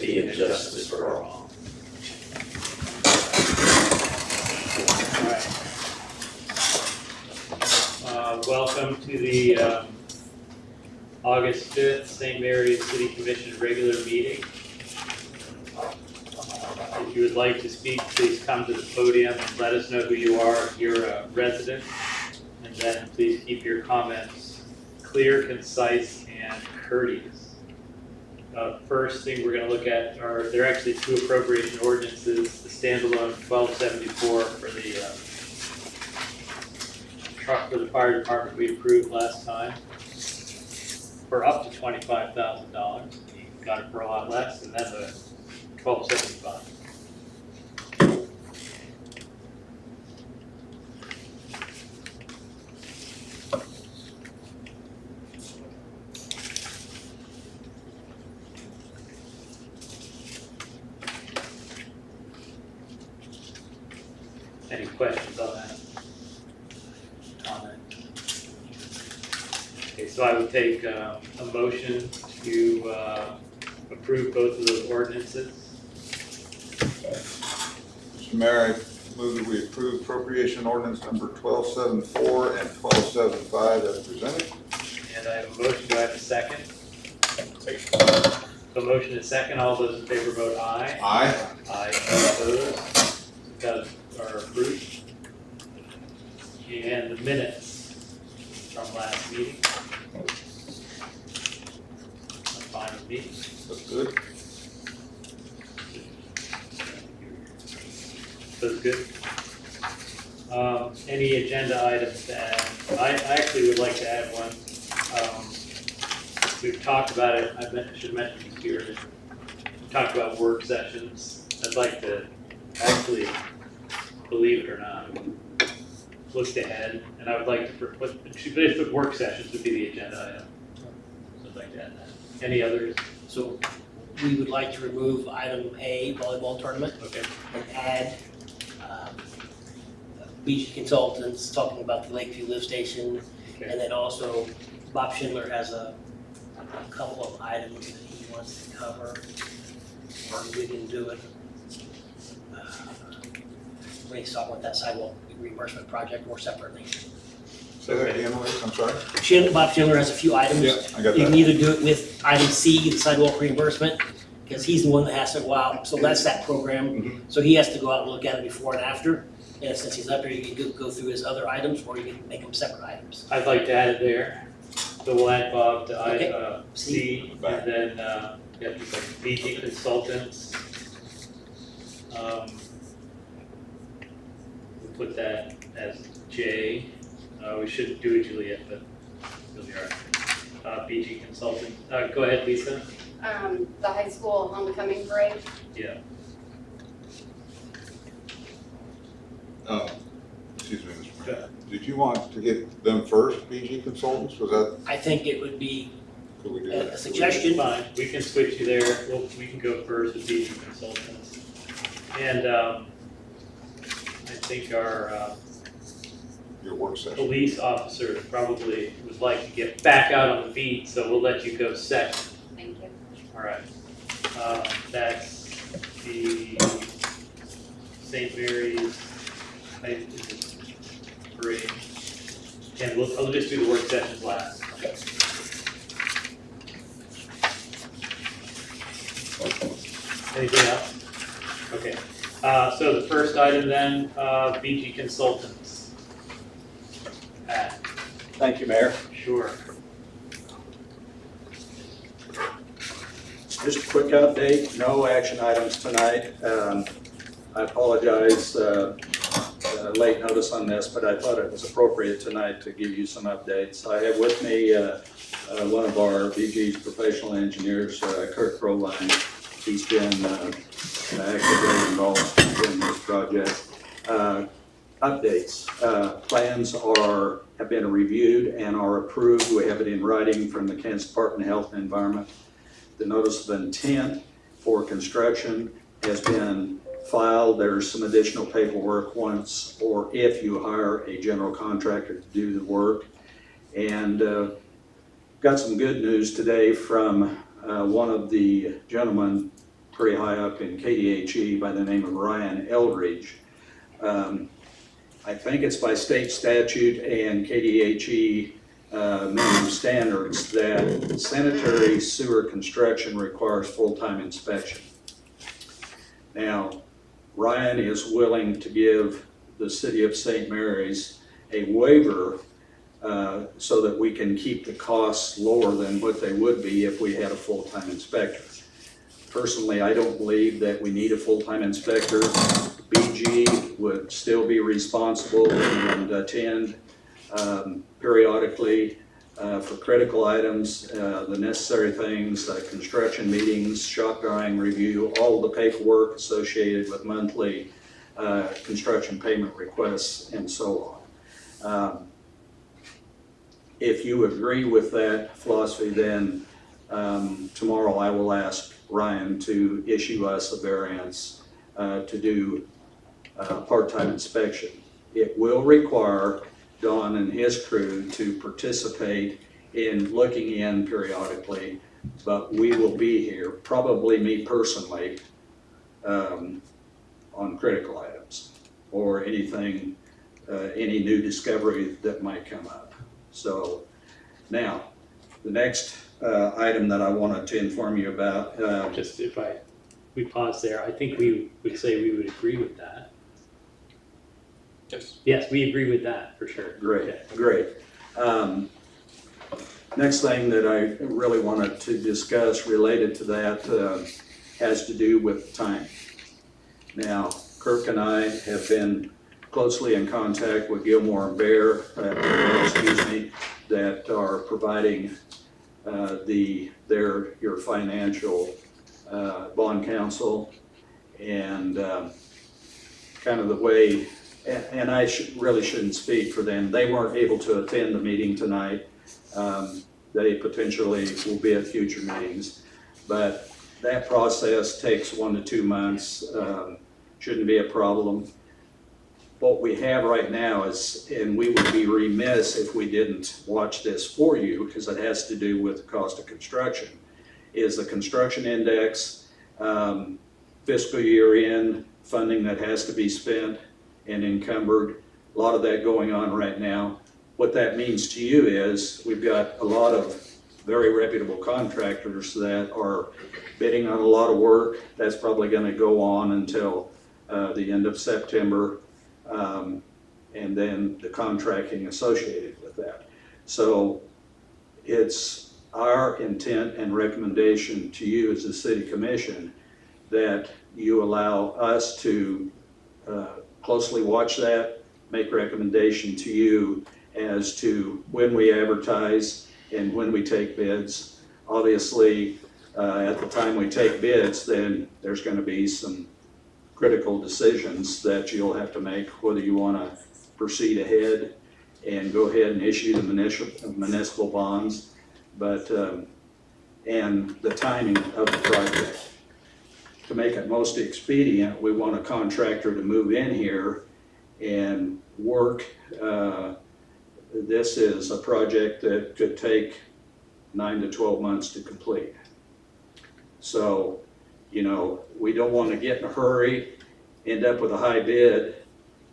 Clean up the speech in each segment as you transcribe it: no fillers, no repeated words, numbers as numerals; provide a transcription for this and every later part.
liberty, and justice for all. All right. Welcome to the August 5th St. Mary's City Commission regular meeting. If you would like to speak, please come to the podium and let us know who you are if you're a resident. And then please keep your comments clear, concise, and courteous. First thing we're going to look at are, there are actually two appropriation ordinances, the standalone 1274 for the truck for the fire department we approved last time for up to $25,000. We got it for a lot less, and then the 1275. Any questions on that? Comment? Okay, so I would take a motion to approve both of those ordinances. Mr. Mayor, I move that we approve appropriation ordinance number 1274 and 1275 as presented. And I have a motion, do I have a second? So motion is second, all those in favor vote aye. Aye. Aye, opposed, those are approved. And the minutes from last meeting. I'm fine with me. That's good. That's good. Any agenda items to add? I actually would like to add one. We've talked about it, I should mention this here. We talked about work sessions. I'd like to actually, believe it or not, looked ahead, and I would like to put work sessions would be the agenda item. So I'd like to add that. Any others? So we would like to remove item A, volleyball tournament, Okay. and add Beach Consultants talking about the Lakeview Lift Station. Okay. And then also Bob Schindler has a couple of items that he wants to cover, or we can do it. When he's talking about that sidewalk reimbursement project more separately. Say that again, please. I'm sorry. Bob Schindler has a few items. Yeah, I got You can that. either do it with item C, the sidewalk reimbursement, because he's the one that has to go out, so that's that program. Mhm. So he has to go out and look at it before and after. And since he's up here, you can go through his other items, or you can make them separate items. I'd like to add it there. So we'll add Bob to Okay. C, and then, BG Consultants. We'll put that as J. We shouldn't do it, Juliet, but it'll be all right. BG Consultants. Go ahead, Lisa. The high school homecoming parade. Yeah. Excuse me, Mr. Mayor. Did you want to get them first, BG Consultants? Was that, I think it would be could we do a that? suggestion. Fine, we can switch you there. We can go first with BG Consultants. And I think our Your work session. police officer probably would like to get back out on the beat, so we'll let you go second. Thank you. All right. That's the St. Mary's parade. And I'll just do the work sessions last. Okay. Anything else? Okay. So the first item then, BG Consultants. Pat, Thank you, Mayor. sure. Just a quick update, no action items tonight. I apologize, late notice on this, but I thought it was appropriate tonight to give you some updates. I have with me one of our BG's professional engineers, Kurt Proline. He's been actively involved in this project. Updates, plans have been reviewed and are approved. We have it in writing from the Kansas Department of Health and Environment. The notice of intent for construction has been filed. There's some additional paperwork once or if you hire a general contractor to do the work. And got some good news today from one of the gentlemen pretty high up in KDHE by the name of Ryan Eldridge. I think it's by state statute and KDHE minimum standards that sanitary sewer construction requires full-time inspection. Now, Ryan is willing to give the city of St. Mary's a waiver so that we can keep the costs lower than what they would be if we had a full-time inspector. Personally, I don't believe that we need a full-time inspector. BG would still be responsible and attend periodically for critical items, the necessary things, construction meetings, shop drawing review, all the paperwork associated with monthly construction payment requests and so on. If you agree with that philosophy, then tomorrow I will ask Ryan to issue us a variance to do part-time inspection. It will require Don and his crew to participate in looking in periodically, but we will be here, probably me personally, on critical items or anything, any new discovery that might come up. So now, the next item that I wanted to inform you about. Just we pause there, I think we would say we would agree with that. Yes. Yes, we agree with that, for sure. Great, Okay. great. Next thing that I really wanted to discuss related to that has to do with time. Now, Kirk and I have been closely in contact with Gilmore and Bear, that are providing your financial bond counsel, and kind of the way, and I really shouldn't speak for them. They weren't able to attend the meeting tonight. They potentially will be at future meetings, but that process takes 1 to 2 months. Shouldn't be a problem. What we have right now is, and we would be remiss if we didn't watch this for you because it has to do with the cost of construction, is the construction index, fiscal year end funding that has to be spent and encumbered. A lot of that going on right now. What that means to you is we've got a lot of very reputable contractors that are bidding on a lot of work. That's probably going to go on until the end of September, and then the contracting associated with that. So it's our intent and recommendation to you as a city commission that you allow us to closely watch that, make recommendation to you as to when we advertise and when we take bids. Obviously, at the time we take bids, then there's going to be some critical decisions that you'll have to make, whether you want to proceed ahead and go ahead and issue the municipal bonds, but and the timing of the project. To make it most expedient, we want a contractor to move in here and work. This is a project that could take 9 to 12 months to complete. So, you know, we don't want to get in a hurry, end up with a high bid,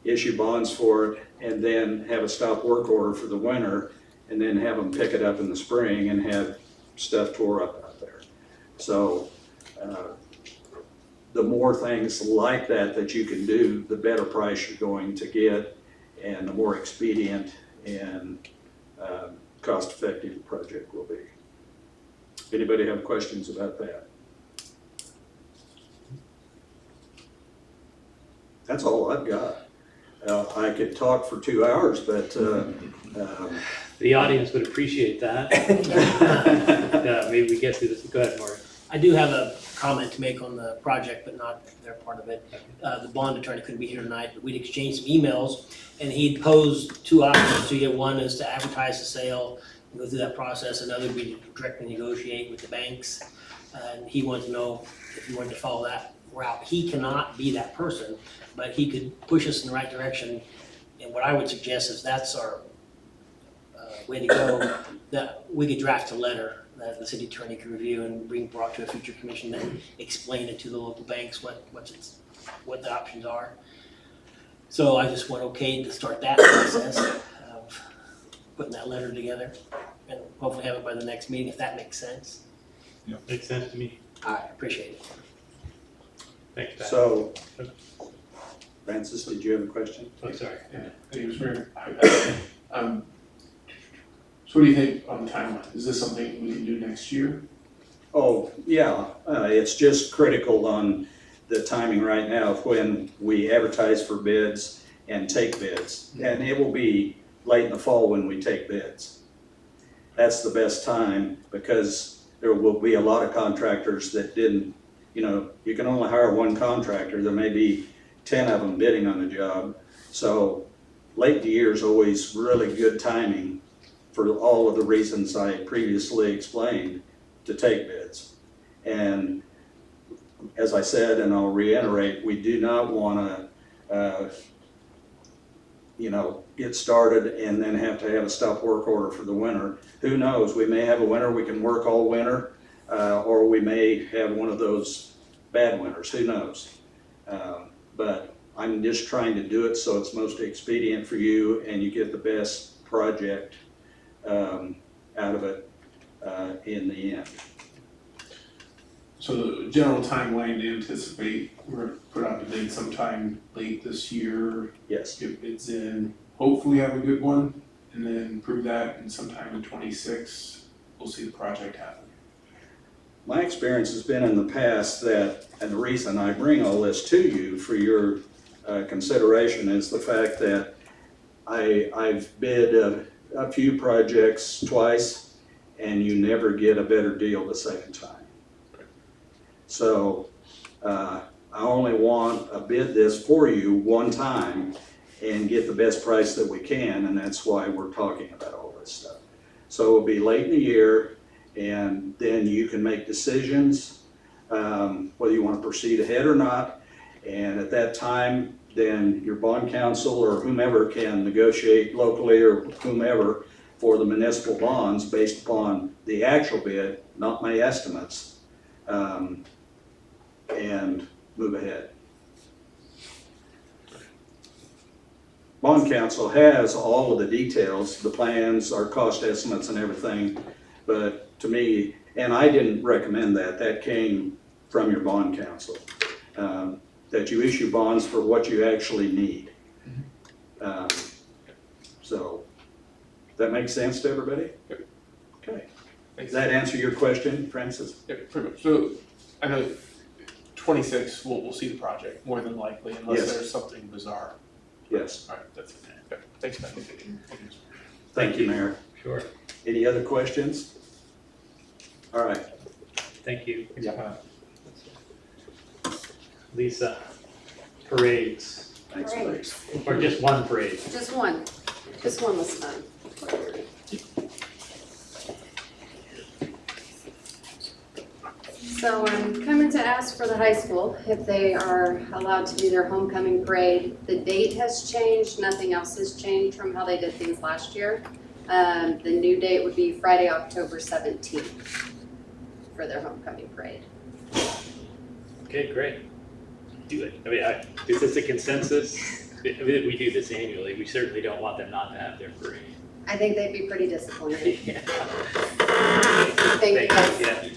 issue bonds for it, and then have a stop work order for the winter, and then have them pick it up in the spring and have stuff tore up out there. So the more things like that you can do, the better price you're going to get, and the more expedient and cost-effective the project will be. Anybody have questions about that? That's all I've got. I could talk for 2 hours, but The audience would appreciate that. Maybe we get through this. Go ahead, Mark. I do have a comment to make on the project, but not their part of it. The bond attorney couldn't be here tonight, but we'd exchanged some emails, and he'd posed 2 options to you. One is to advertise the sale and go through that process. Another would be to directly negotiate with the banks. And he wanted to know if you wanted to follow that route. He cannot be that person, but he could push us in the right direction. And what I would suggest is that's our way to go, that we could draft a letter that the city attorney can review and bring brought to a future commission, then explain it to the local banks, what the options are. So I just want okay to start that process of putting that letter together, and hopefully have it by the next meeting, if that makes sense. Makes sense to me. I appreciate it. Thanks, Pat. So, Francis, did you have a question? Oh, sorry. Yeah, thank you, Mr. Mayor. So what do you think on the timeline? Is this something we can do next year? Oh, yeah, it's just critical on the timing right now of when we advertise for bids and take bids. And it will be late in the fall when we take bids. That's the best time because there will be a lot of contractors that didn't, you can only hire one contractor. There may be 10 of them bidding on the job. So late in the year is always really good timing for all of the reasons I previously explained to take bids. And as I said, and I'll reiterate, we do not want to, get started and then have to have a stop work order for the winter. Who knows? We may have a winter we can work all winter, or we may have one of those bad winters. Who knows? But I'm just trying to do it so it's most expedient for you and you get the best project out of it in the end. So the general timeline to anticipate, we're gonna put out the bid sometime late this year, Yes. get bids in, hopefully have a good one, and then prove that, and sometime in 26, we'll see the project happen. My experience has been in the past that, and the reason I bring all this to you for your consideration is the fact that I've bid a few projects twice and you never get a better deal the second time. So I only want to bid this for you one time and get the best price that we can, and that's why we're talking about all this stuff. So it'll be late in the year, and then you can make decisions whether you want to proceed ahead or not. And at that time, then your bond counsel or whomever can negotiate locally or whomever for the municipal bonds based upon the actual bid, not my estimates, and move ahead. Bond counsel has all of the details, the plans, our cost estimates and everything, but to me, and I didn't recommend that, that came from your bond counsel, that you issue bonds for what you actually need. So, that makes sense to everybody? Yep. Okay. Thanks. Does that answer your question, Francis? Yeah, pretty much. So I know 26, we'll see the project more than likely, unless Yes. there's something bizarre. Yes. All right, that's okay. Okay. Thanks, Ben. Thank you, Mayor. Sure. Any other questions? All right. Thank you. Yeah. Lisa, parades, Thanks, Parades. Blake. or just one parade? Just one was fun. So I'm coming to ask for the high school if they are allowed to do their homecoming parade. The date has changed, nothing else has changed from how they did things last year. The new date would be Friday, October 17th for their homecoming parade. Okay, great. Do it. I mean, is this a consensus? I mean, we do this annually. We certainly don't want them not to have their parade. I think they'd be pretty disappointed. Yeah. Thank you, guys. Yeah.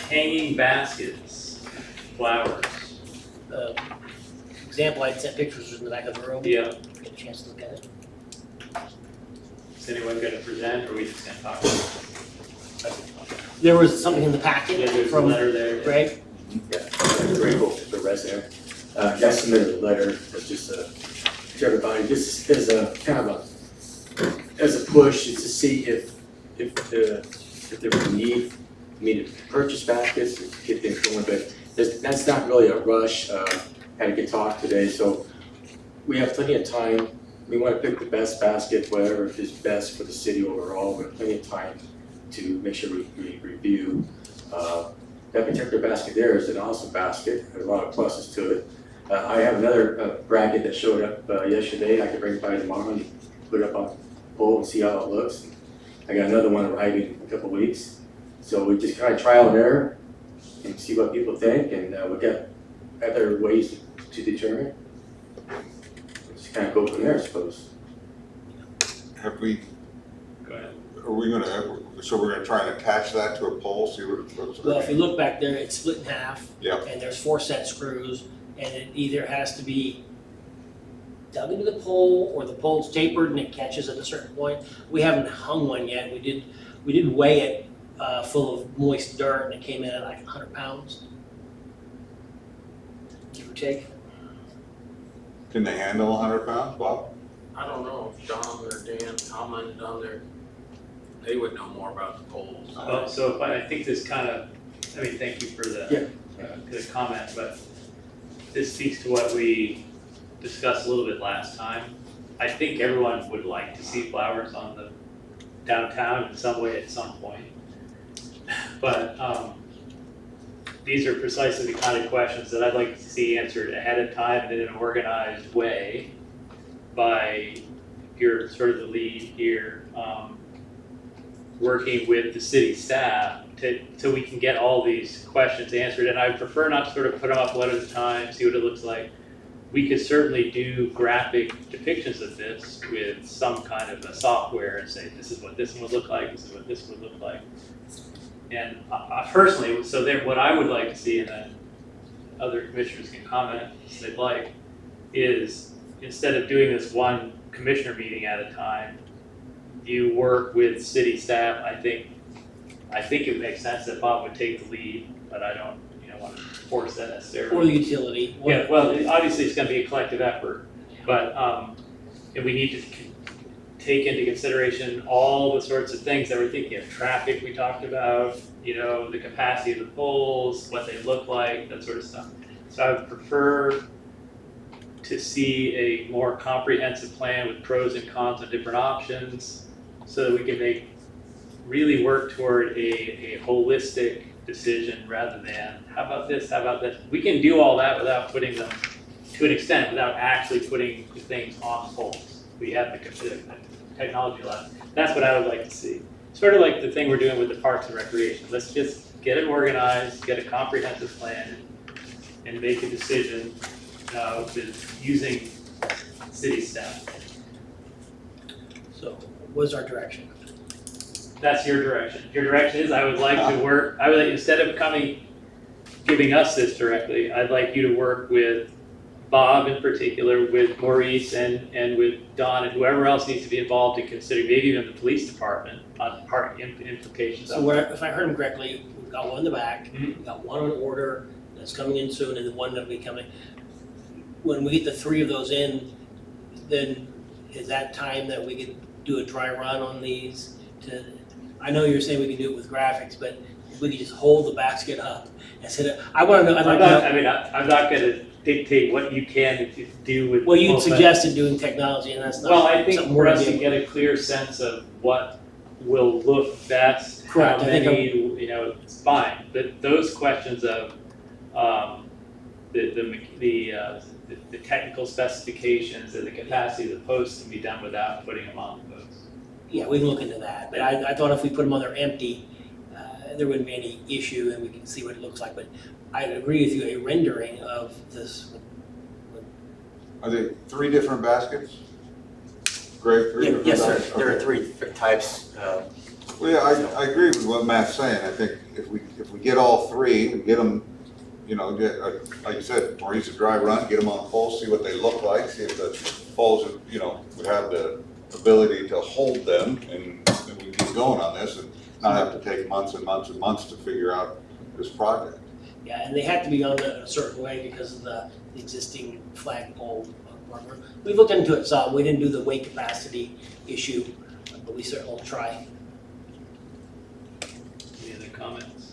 Hanging baskets, flowers. Example, I sent pictures in the back of the room. Yeah. Get a chance to look at it. Is anyone going to present, or are we just going to talk? There was something in the packet Yeah, there's a from letter there. Greg. Grateful for the rest there. I submitted a letter that's just to everybody, just as a kind of as a push, just to see if there was a need for me to purchase baskets, to get things going, but that's not really a rush. Had a good talk today, so we have plenty of time. We want to pick the best basket, whatever is best for the city overall. We have plenty of time to make sure we review. That particular basket there is an awesome basket. There's a lot of pluses to it. I have another bracket that showed up yesterday. I could bring it by tomorrow and put it up on a pole and see how it looks. I got another one arriving in a couple weeks. So we just kind of trial and error and see what people think, and we got other ways to determine. Just kind of go from there, I suppose. Have we, Go ahead. are we gonna, so we're gonna try and attach that to a pole, see what it looks like? Well, if you look back there, it's split in half. Yeah. And there's 4 set screws, and it either has to be dug into the pole, or the pole's tapered and it catches at a certain point. We haven't hung one yet. We did weigh it, full of moist dirt, and it came in at like 100 pounds. Give or take. Can they handle 100 pounds, Bob? I don't know if John or Dan commented on their, they would know more about the polls. Well, so if I think this kind of, I mean, thank you for the comment, but this speaks to what we discussed a little bit last time. I think everyone would like to see flowers on the downtown in some way at some point. But these are precisely the kind of questions that I'd like to see answered ahead of time and in an organized way by your sort of the lead here, working with the city staff so we can get all these questions answered. And I prefer not to sort of put them up one at a time, see what it looks like. We could certainly do graphic depictions of this with some kind of a software and say, this is what this one would look like, this is what this would look like. And personally, so then what I would like to see, and then other commissioners can comment if they'd like, is instead of doing this one commissioner meeting at a time, you work with city staff. I think it makes sense that Bob would take the lead, but I don't, want to force that necessarily. Or the utility. Yeah, well, obviously it's gonna be a collective effort, but, and we need to take into consideration all the sorts of things that we're thinking of. Traffic we talked about, the capacity of the poles, what they look like, that sort of stuff. So I would prefer to see a more comprehensive plan with pros and cons of different options so that we can really work toward a holistic decision rather than, how about this, how about this? We can do all that without putting them, to an extent, without actually putting the things on poles. We have the technology left. That's what I would like to see. Sort of like the thing we're doing with the parks and recreation. Let's just get it organized, get a comprehensive plan, and make a decision with using city staff. So what's our direction? That's your direction. Your direction is I would like, instead of giving us this directly, I'd like you to work with Bob in particular, with Maurice and with Don and whoever else needs to be involved in considering, maybe even the police department on park implications. So if I heard him correctly, we've got one in the back, we've got one on order that's coming in soon, and then one that'll be coming. When we get the 3 of those in, then is that time that we could do a dry run on these? I know you're saying we can do it with graphics, but if we could just hold the basket up and set it. I want to know. I'm not going to dictate what you can do with. Well, you suggested doing technology, and that's not. Well, I think something for we're us gonna to be able get a clear sense of what will look best, Correct, how I think many, it's fine. But those questions of the technical specifications and the capacity of the posts can be done without putting them on the posts. Yeah, we can look into that, but I thought if we put them on there empty, there wouldn't be any issue, and we can see what it looks like. But I agree with you, a rendering of this. Are there 3 different baskets? Greg, 3 different Yes, sir. baskets? There are Okay. 3 different types. Well, yeah, I agree with what Matt's saying. I think if we get all 3, we get them, like you said, Maurice, a dry run, get them on poles, see what they look like, see if the poles, would have the ability to hold them, and we can keep going on this and not have to take months and months and months to figure out this project. Yeah, and they have to be on a certain way because of the existing flagpole. We looked into it some. We didn't do the weight capacity issue, but we certainly will try. Any other comments?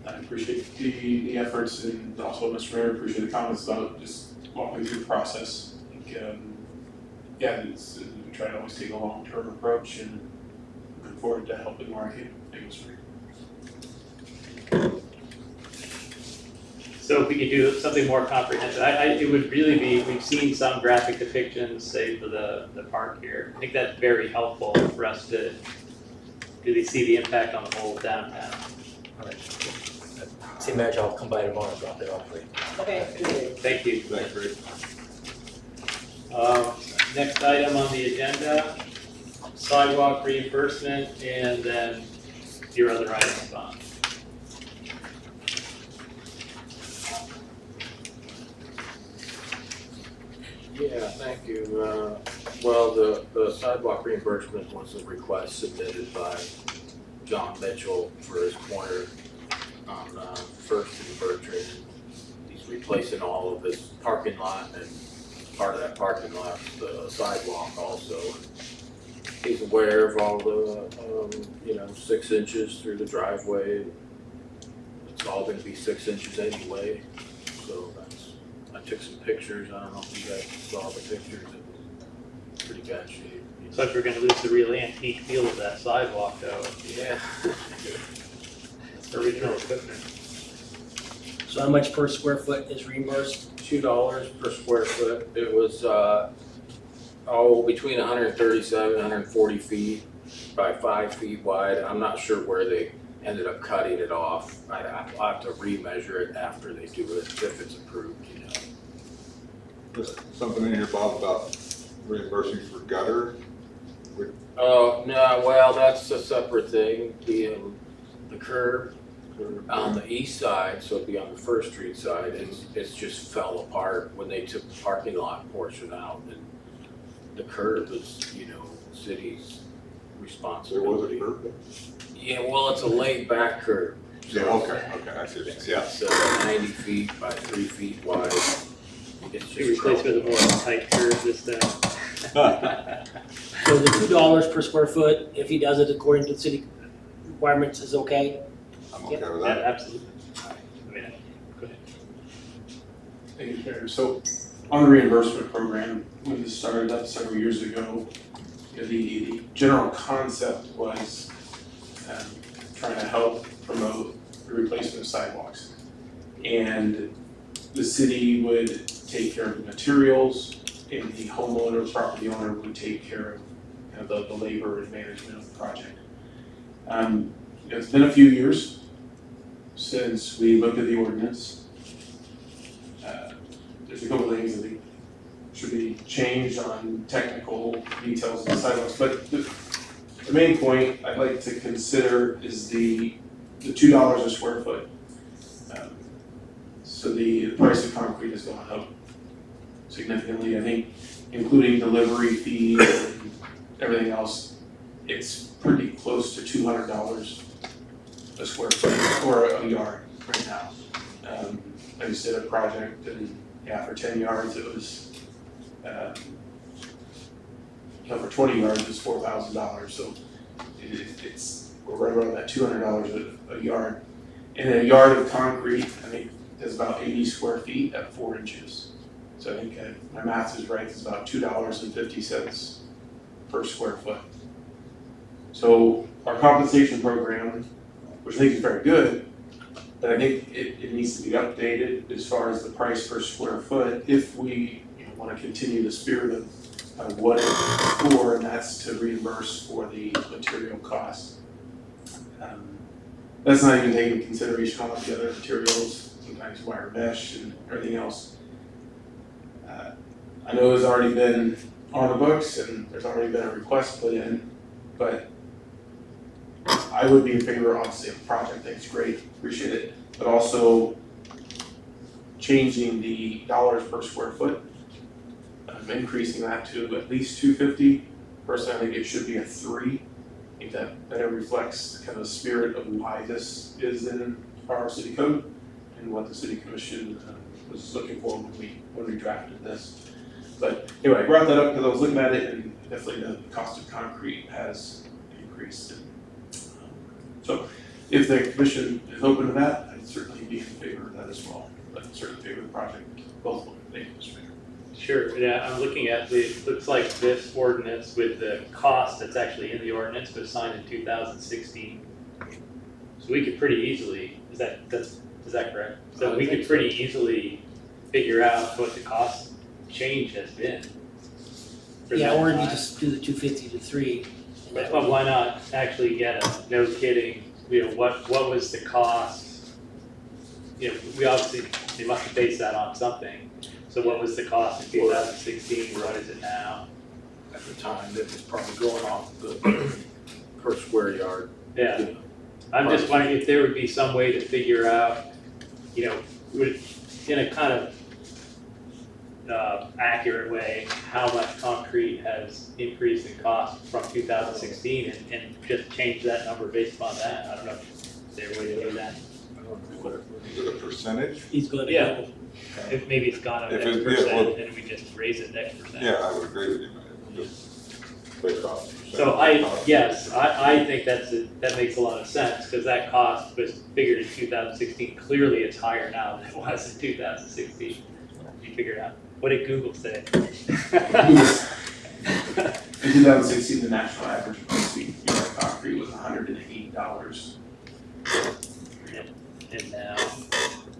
I appreciate the efforts, and also Mr. Mayor, appreciate the comments about just walking through the process. I think, we try to always take a long-term approach, and looking forward to helping where I can. Thank you, Mr. Mayor. So if we could do something more comprehensive, it would really be, we've seen some graphic depictions, say for the park here. I think that's very helpful for us to really see the impact on the whole downtown. All right. See, Madge, I'll come by tomorrow and drop it off for you. Okay. Thank you. Thanks, Rick. Next item on the agenda, sidewalk reimbursement, and then your other items, Bob. Yeah, thank you. Well, the sidewalk reimbursement was a request submitted by John Mitchell for his corner on First and Bertrand. He's replacing all of his parking lot, and part of that parking lot, the sidewalk also. He's aware of all the, 6 inches through the driveway. It's all gonna be 6 inches anyway, so I took some pictures. I don't know if you guys saw the pictures. It was pretty bad shape. So if we're gonna lose the real antique feel of that sidewalk though, Yeah. it's original equipment. So how much per square foot is reimbursed? $2 per square foot. It was, between 137, 140 feet by 5 feet wide. I'm not sure where they ended up cutting it off. I'll have to remeasure it after they do it, if it's approved, There's something in here, Bob, about reimbursing for gutter. Oh, no, well, that's a separate thing. The curb on the east side, so it'd be on the First Street side, it's just fell apart when they took the parking lot portion out, and the curb is, city's There was responsibility. a curb there? Yeah, well, it's a laid back curb. Yeah, okay, I see what you're saying, yeah. It's 90 feet by 3 feet wide. It's Should just replace with a more tight curve this time. So the $2 per square foot, if he does it according to city requirements, is okay? I'm okay with Yeah, that. absolutely. I mean, go ahead. Thank you, Mayor. So on the reimbursement program, when this started up several years ago, the general concept was trying to help promote the replacement of sidewalks. And the city would take care of the materials, and the homeowner, property owner would take care of the labor and management of the project. It's been a few years since we looked at the ordinance. There's a couple of things that should be changed on technical details of the sidewalks, but the main point I'd like to consider is the $2 a square foot. So the price of concrete has gone up significantly, I think, including delivery fees and everything else. It's pretty close to $200 a square foot or a yard right now. I just did a project and for 10 yards it was, for 20 yards it's $4,000. So we're right around that $200 a yard. And a yard of concrete, I think, is about 80 square feet at 4 inches. So I think my math is right, it's about $2.50 per square foot. So our compensation program, which I think is very good, but I think it needs to be updated as far as the price per square foot if we want to continue the spirit of what it's for, and that's to reimburse for the material costs. That's not even taking into consideration all of the other materials, sometimes wire mesh and everything else. I know it's already been on the books and there's already been a request put in, but I would be in favor, obviously, of the project. I think it's great, appreciate it, but also changing the dollars per square foot, increasing that to at least $2.50. Personally, I think it should be a 3. I think that better reflects kind of the spirit of why this is in our city code and what the city commission was looking for when we drafted this. But anyway, I brought that up because I was looking at it, and definitely the cost of concrete has increased. So if the commission is open to that, I'd certainly be in favor of that as well. But certainly in favor of the project, both of them. Thank you, Mr. Mayor. Sure, yeah, I'm looking at looks like this ordinance with the cost that's actually in the ordinance was signed in 2016. So we could pretty easily, that's Is that correct? So I we think could pretty easily figure out what the cost change has been. for Yeah, that or you time. just do the 250 to 3. and that But would- why not actually get a, no kidding, what was the cost? We obviously, they must have based that on something. So what was the cost in 2016, what is it now? At the time, it was probably going off the per square yard. Yeah, you know. I'm just wondering if there would be some way to figure out, in a kind of accurate way, how much concrete has increased in cost from 2016 and just change that number based upon that. I don't know if there's a way to do that. I don't know what it was. Is it a percentage? He's going to Yeah. go. If maybe it's gone up If X it- yeah, percent, well- and we just raise it X percent. Yeah, I would agree with you, man. Just based off the percentage. So I think that makes a lot of sense, because that cost was figured in 2016, clearly it's higher now than it was in 2016. You figure it out. What did Google say? In 2016, the national average price of concrete was $108. And now,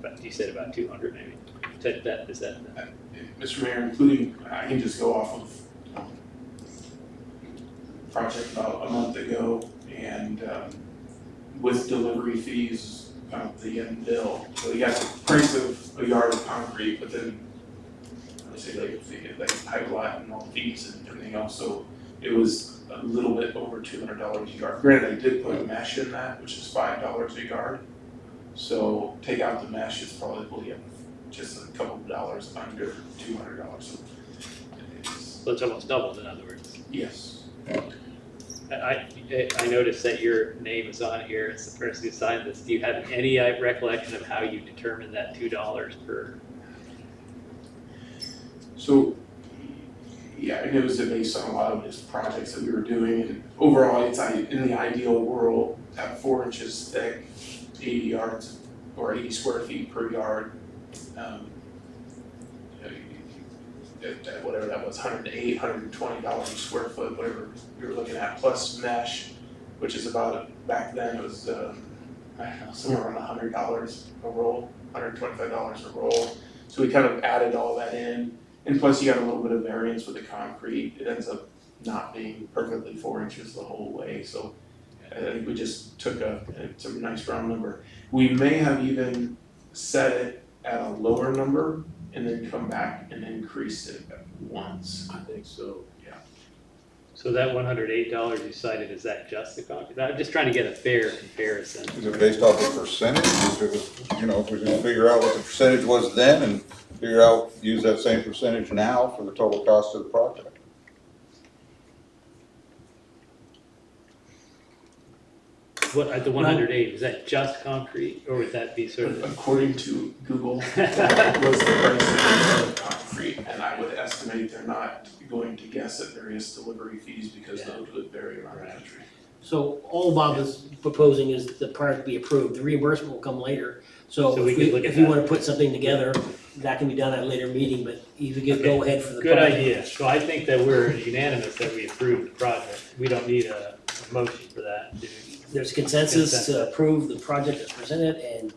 but you said about 200 maybe. Is that? Mr. Mayor, including, I can just go off of project about a month ago, and with delivery fees, the end bill. So you got the price of a yard of concrete, but then, let's say like pipe lot and all fees and everything else, so it was a little bit over $200 a yard. Granted, I did put mesh in that, which is $5 a yard. So take out the mesh, it's probably just a couple of dollars under $200. So it's, So it's almost doubled, in other words. yes. I noticed that your name is on here, it's the person who signed this. Do you have any recollection of how you determined that $2 per? So, yeah, and it was based on a lot of just projects that we were doing, and overall, it's in the ideal world, at 4 inches thick, 80 yards, or 80 square feet per yard. Whatever that was, $108, $120 a square foot, whatever we were looking at, plus mesh, which is about, back then, it was, I don't know, somewhere around $100 a roll, $125 a roll. So we kind of added all that in. And plus you got a little bit of variance with the concrete, it ends up not being perfectly 4 inches the whole way, so I think we just took it's a nice round number. We may have even set it at a lower number and then come back and increase it once. I think so. So that $108 you cited, is that just the concrete? I'm just trying to get a fair comparison. Is it based off of percentage? If it was, if we can figure out what the percentage was then and figure out, use that same percentage now for the total cost of the project. What, the 108, is that just concrete, or would that be sort of? According to Google, that was the price of concrete, and I would estimate they're not going to guess at various delivery fees because those would vary around the country. So all Bob is proposing is the project be approved, the reimbursement will come later. So So we if could we, look at if you that. wanna put something together, that can be done at a later meeting, but you could go ahead for the Good project. idea. So I think that we're unanimous that we approve the project. We don't need a motion for that, do we? There's consensus to approve the project as presented and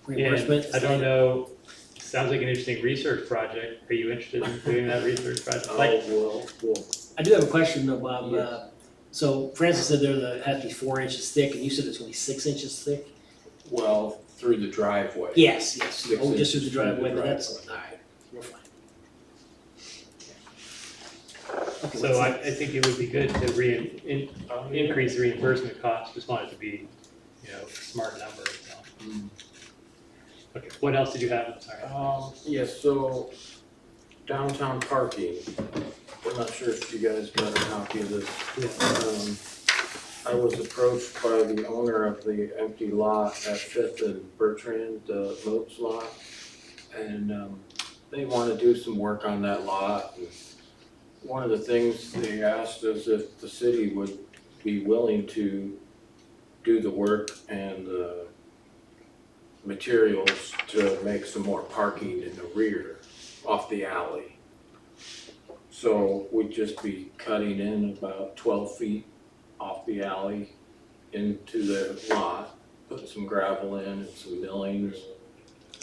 reimbursement. And I don't know, sounds like an interesting research project. Are you interested in doing that research project? Oh, Like, well, I do have a question though, Bob. Yes. So Francis said there has to be 4 inches thick, and you said it's gonna be 6 inches thick? well, through the driveway. Yes, 6 oh, just through the inches driveway, but that's, driveway. alright, we're fine. Okay, so I think it would be good to increase the reimbursement cost. Just want it to be, a smart number, so. Mm. Okay, what else did you have? I'm sorry. Yes, so downtown parking, I'm not sure if you guys got a copy of this. I was approached by the owner of the empty lot at Fifth and Bertrand, the Moats lot. And they want to do some work on that lot. And one of the things they asked is if the city would be willing to do the work and the materials to make some more parking in the rear off the alley. So we'd just be cutting in about 12 feet off the alley into the lot, putting some gravel in and some milling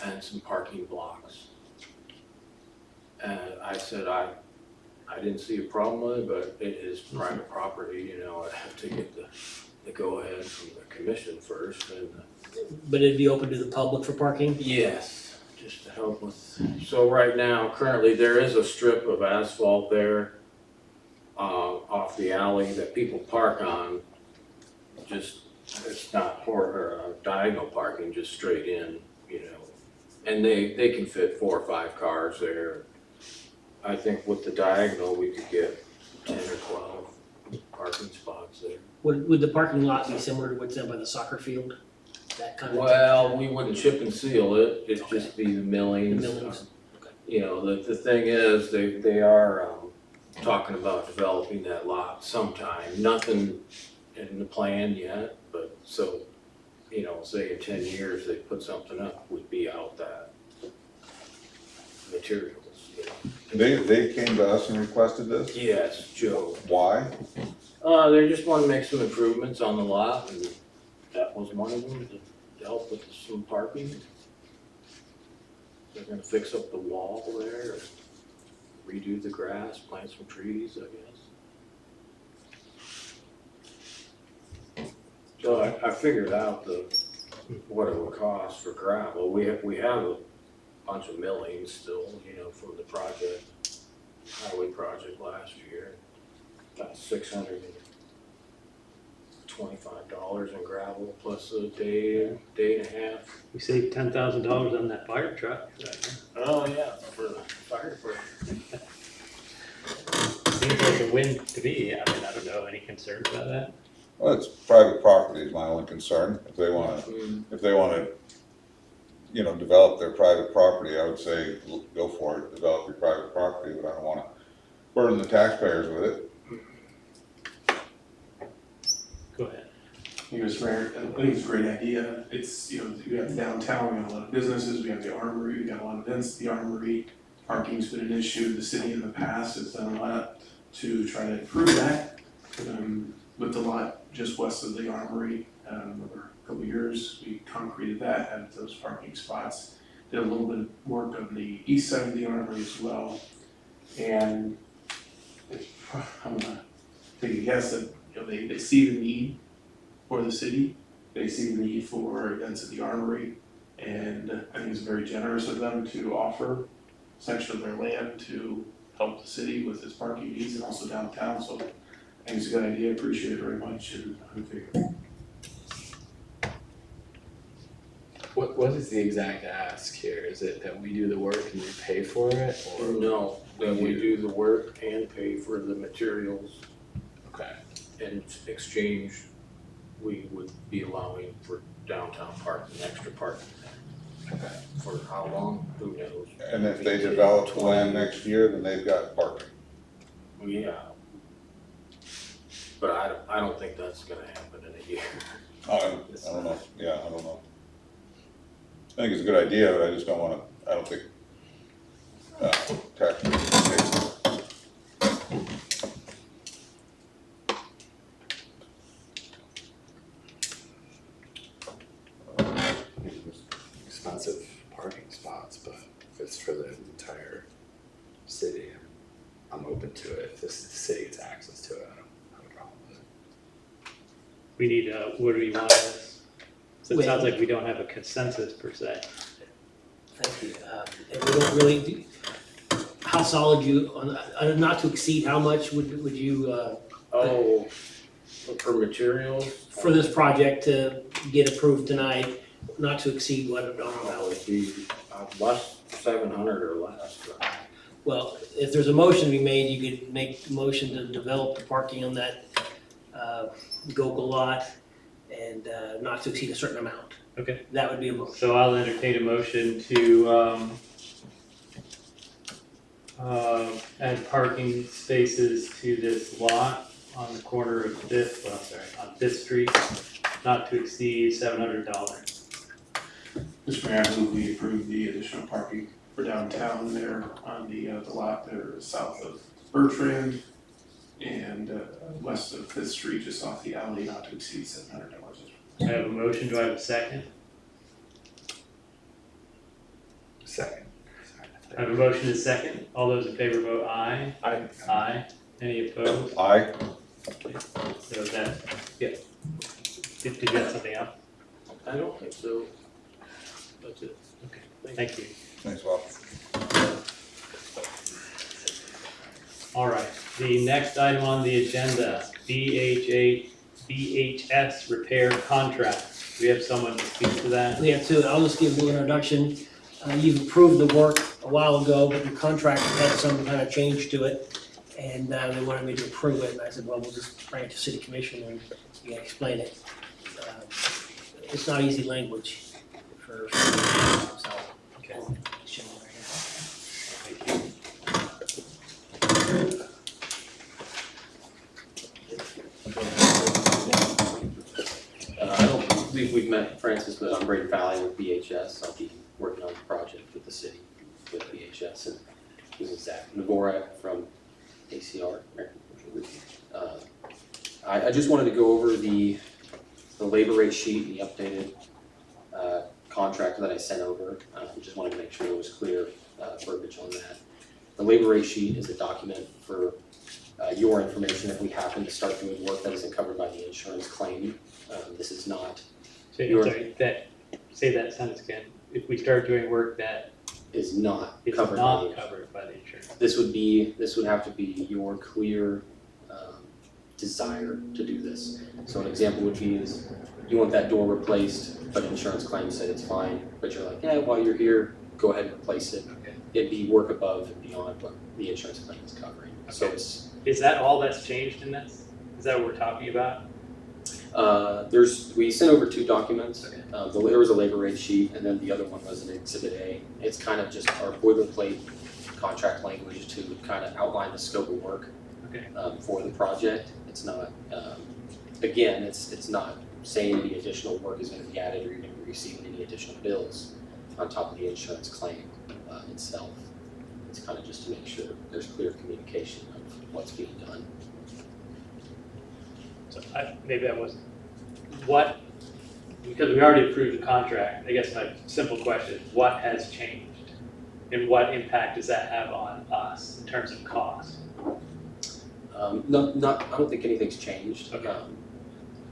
and some parking blocks. And I said, I didn't see a problem with it, but it is private property, you know, I'd have to get the go-ahead from the commission first, and But it'd be open to the public for parking? yes, just to help with, so right now, currently, there is a strip of asphalt there off the alley that people park on, just, it's not diagonal parking, just straight in, you know. And they can fit 4 or 5 cars there. I think with the diagonal, we could get 10 or 12 parking spots there. Would the parking lot be similar to what's done by the soccer field? That kind of? Well, we wouldn't chip and seal it, it'd Okay. just be the millings. The millings, okay. You know, the thing is, they are talking about developing that lot sometime, nothing in the plan yet, but so, you know, say in 10 years, they put something up, would be out that materials, you know. They came to us and requested this? Yes, Joe. Why? They just wanna make some improvements on the lot, and that was one of them, to help with some parking. They're gonna fix up the wall there, redo the grass, plant some trees, I guess. So I figured out what it would cost for gravel. We have a bunch of millings still, you know, from the highway project last year. About $625 in gravel plus a day and a half. We saved $10,000 on that fire truck. Oh, yeah, for the fire department. Seems like a win to me. I mean, I don't know, any concerns about that? Well, it's private property is my only concern. If they wanna, you know, develop their private property, I would say, go for it, develop your private property, but I don't wanna burden the taxpayers with it. Go ahead. You know, Mr. Mayor, I think it's a great idea. It's, you know, we have downtown, we have a lot of businesses, we have the Armory, we got a lot of events at the Armory. Parking's been an issue. The city in the past has done a lot to try to improve that. With the lot just west of the Armory, over a couple of years, we concreted that, had those parking spots. Did a little bit of work on the east side of the Armory as well. And I'm gonna take a guess that, you know, they see the need for the city. They see the need for events at the Armory. And I think it's very generous of them to offer a section of their land to help the city with its parking needs and also downtown. So I think it's a good idea, appreciate it very much, and I think What is the exact ask here? Is it that we do the work and you pay for it, or? No, that we do the work and pay for the materials. Okay. In exchange, we would be allowing for downtown parking, extra parking. Okay. For how long, who knows? And if they develop the land next year, then they've got parking. Yeah. But I don't think that's gonna happen in a year. I don't know, yeah, I don't know. I think it's a good idea, but I just don't wanna, I don't think, taxpayers. Expensive parking spots, but if it's for the entire city, I'm open to it. If the city gets access to it, I don't have a problem with it. We need, what do we want on this? So it Wait. sounds like we don't have a consensus per se. Thank you. And we don't really do, how solid you, on not to exceed, how much would you, Oh, for materials? for this project to get approved tonight, not to exceed what, I don't That know. would be less, 700 or less. Well, if there's a motion to be made, you could make the motion to develop the parking on that, Gokel lot and, not to exceed a certain amount. Okay. That would be a motion. So I'll entertain a motion to, add parking spaces to this lot on the corner of Fifth, on Fifth Street, not to exceed $700. Mr. Mayor, I move we approve the additional parking for downtown there on the lot there south of Bertrand and west of Fifth Street, just off the alley, not to exceed $700. I have a motion, do I have a second? Second. I have a motion and a second. All those in favor vote aye. Aye. Any opposed? Aye. So that, yeah. Did you have something else? I don't think so. That's it. Okay, thank you. Thanks, Bob. All right, the next item on the agenda, BHS repair contract. Do we have someone to speak to that? We have two, I'll just give you an introduction. You've approved the work a while ago, but your contract had some kind of change to it. And they wanted me to approve it, and I said, well, we'll just bring it to city commission and you can explain it. It's not easy language for, so. Okay. Show you right I don't believe we've met Francis, but I'm Brady Valley with BHS. I'll be working on the project with the city with BHS, and this is Zach Navorak from ACR, American Commercial Roofing. I just wanted to go over the labor rate sheet and the updated contract that I sent over. Just wanted to make sure it was clear verbiage on that. The labor rate sheet is a document for your information if we happen to start doing work that isn't covered by the insurance claim. This is not, So, Your- sorry, say that sentence again. If we start doing work that is not is covered by the not insurance. covered by the insurance. This would have to be your clear desire to do this. So an example would be is you want that door replaced, but insurance claim said it's fine, but you're like, yeah, while you're here, go ahead and replace it. Okay. It'd be work above and beyond what the insurance claim is covering. So Okay. it's, Is that all that's changed in this? Is that what we're talking about? we sent over two documents. Okay. There was a labor rate sheet, and then the other one was an Exhibit A. It's kind of just our boilerplate contract language to kind of outline the scope of work Okay. for the project. It's not, again, it's not saying any additional work is going to be added or you're going to be receiving any additional bills on top of the insurance claim itself. It's kind of just to make sure there's clear communication of what's being done. So maybe that wasn't, what, because we already approved the contract, I guess my simple question is, what has changed? And what impact does that have on us in terms of cost? I don't think anything's changed. Okay.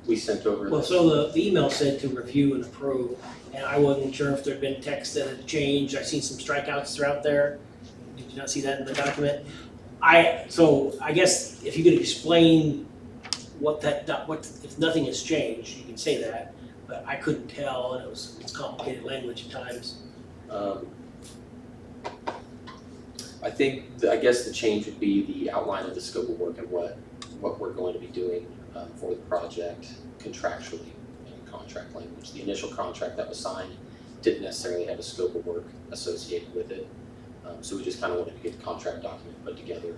We sent over. Well, so the email said to review and approve, and I wasn't sure if there'd been text that had changed. I've seen some strikeouts throughout there. Did you not see that in the document? So I guess if you could explain what if nothing has changed, you can say that, but I couldn't tell, and it's complicated language at times. I guess the change would be the outline of the scope of work and what we're going to be doing for the project contractually in contract language. The initial contract that was signed didn't necessarily have a scope of work associated with it. So we just kind of wanted to get the contract document put together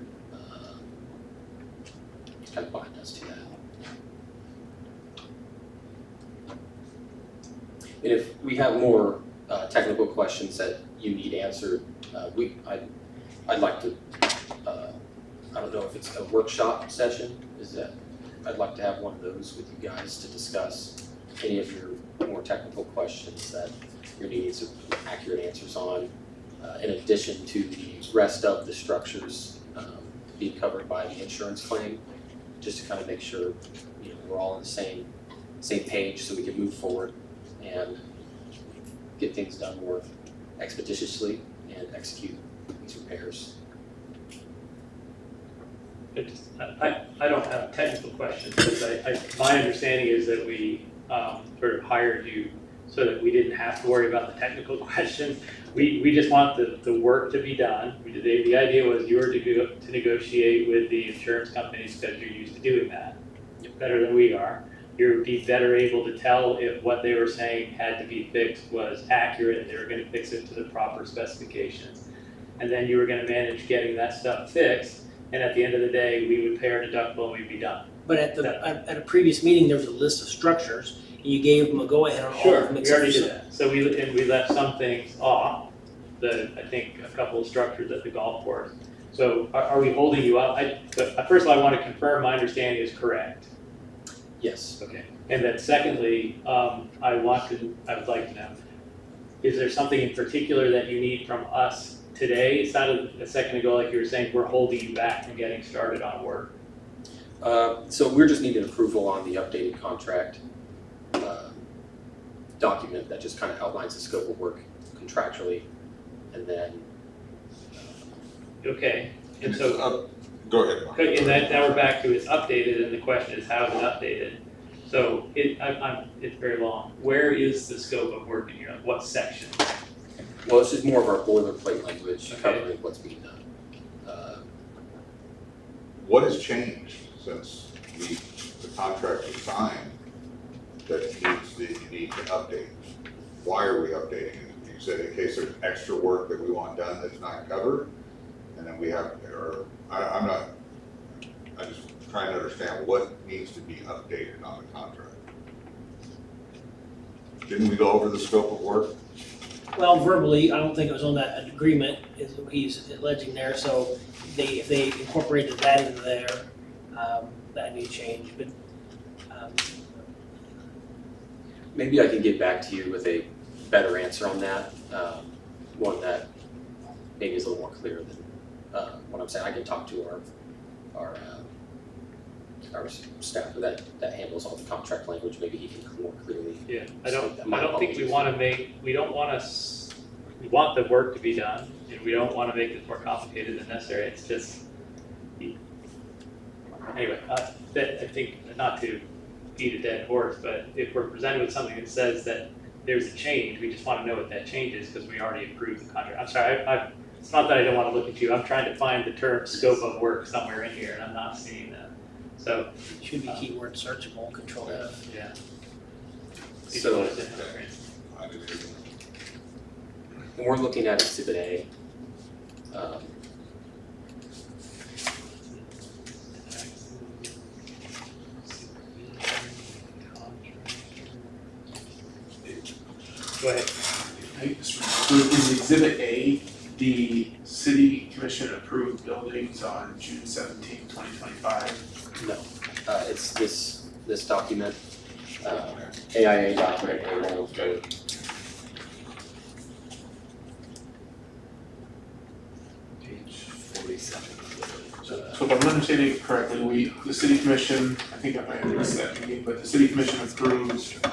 to kind of bind us to that. And if we have more technical questions that you need answered, I'd like to, I don't know if it's a workshop session, I'd like to have one of those with you guys to discuss any of your more technical questions that you're needing some accurate answers on, in addition to the rest of the structures being covered by the insurance claim, just to kind of make sure, we're all on the same page so we can move forward and get things done more expeditiously and execute these repairs. I don't have technical questions, because my understanding is that we sort of hired you so that we didn't have to worry about the technical question. We just want the work to be done. The idea was you were to negotiate with the insurance companies because you're used to doing that better than we are. You'd be better able to tell if what they were saying had to be fixed was accurate and they were going to fix it to the proper specifications. And then you were going to manage getting that stuff fixed. And at the end of the day, we would pay our deductible and we'd be done. But at a previous meeting, there was a list of structures, and you gave them a go-ahead on all of them. We except already for did that. So we left some things off, I think a couple of structures at the golf course. So are we holding you up? First of all, I want to confirm my understanding is correct. Yes. Okay. And then secondly, I would like to know, is there something in particular that you need from us today? It sounded a second ago like you were saying we're holding you back from getting started on work. So we're just needing approval on the updated contract document that just kind of outlines the scope of work contractually, and then Okay, and so, Go ahead, Mark. okay, and now we're back to it's updated, and the question is how is it updated? So it's very long. Where is the scope of work in here? Like what section? well, it's just more of our boilerplate language Okay. covering what's being done. What has changed since the contract was signed that you need to update? Why are we updating it? You said in case there's extra work that we want done that's not covered, and then we have, or, I'm just trying to understand what needs to be updated on the contract. Didn't we go over the scope of work? Well, verbally, I don't think it was on that agreement, is what he's alleging there, so if they incorporated that into there, that need to change, but, Maybe I can get back to you with a better answer on that, one that maybe is a little more clear than what I'm saying. I can talk to our staff that handles all the contract language. Maybe he can more clearly. Yeah, I state that. don't My think we apologies. want to we want the work to be done, and we don't want to make this more complicated than necessary. It's just, anyway, I think, not to beat a dead horse, but if we're presented with something that says that there's a change, we just want to know what that change is because we already approved the contract. I'm sorry, it's not that I don't want to look at you. I'm trying to find the term scope of work somewhere in here, and I'm not seeing that. So, it should be keyword searchable, control F. yeah. So- I didn't even- When we're looking at Exhibit A, Go ahead. In Exhibit A, the city commission approved buildings on June 17, 2025. no, it's this document, AIA document, A102. Page 47. So if I'm understanding it correctly, the city commission, I think I might have missed that meeting, but the city commission approved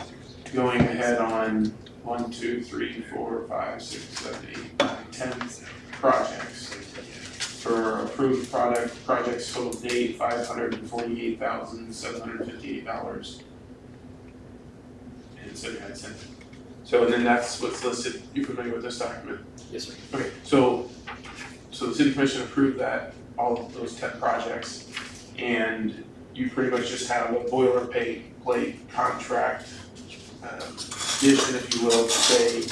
going ahead on 1, 2, 3, 4, 5, 6, 7, 8, 9, 10 projects. For approved projects total date $548,758. And 79 cents. So, and then that's what's listed, you familiar with this document? Yes, sir. Okay, so the city commission approved that, all of those 10 projects, and you pretty much just have a boilerplate contract addition, if you will, to say,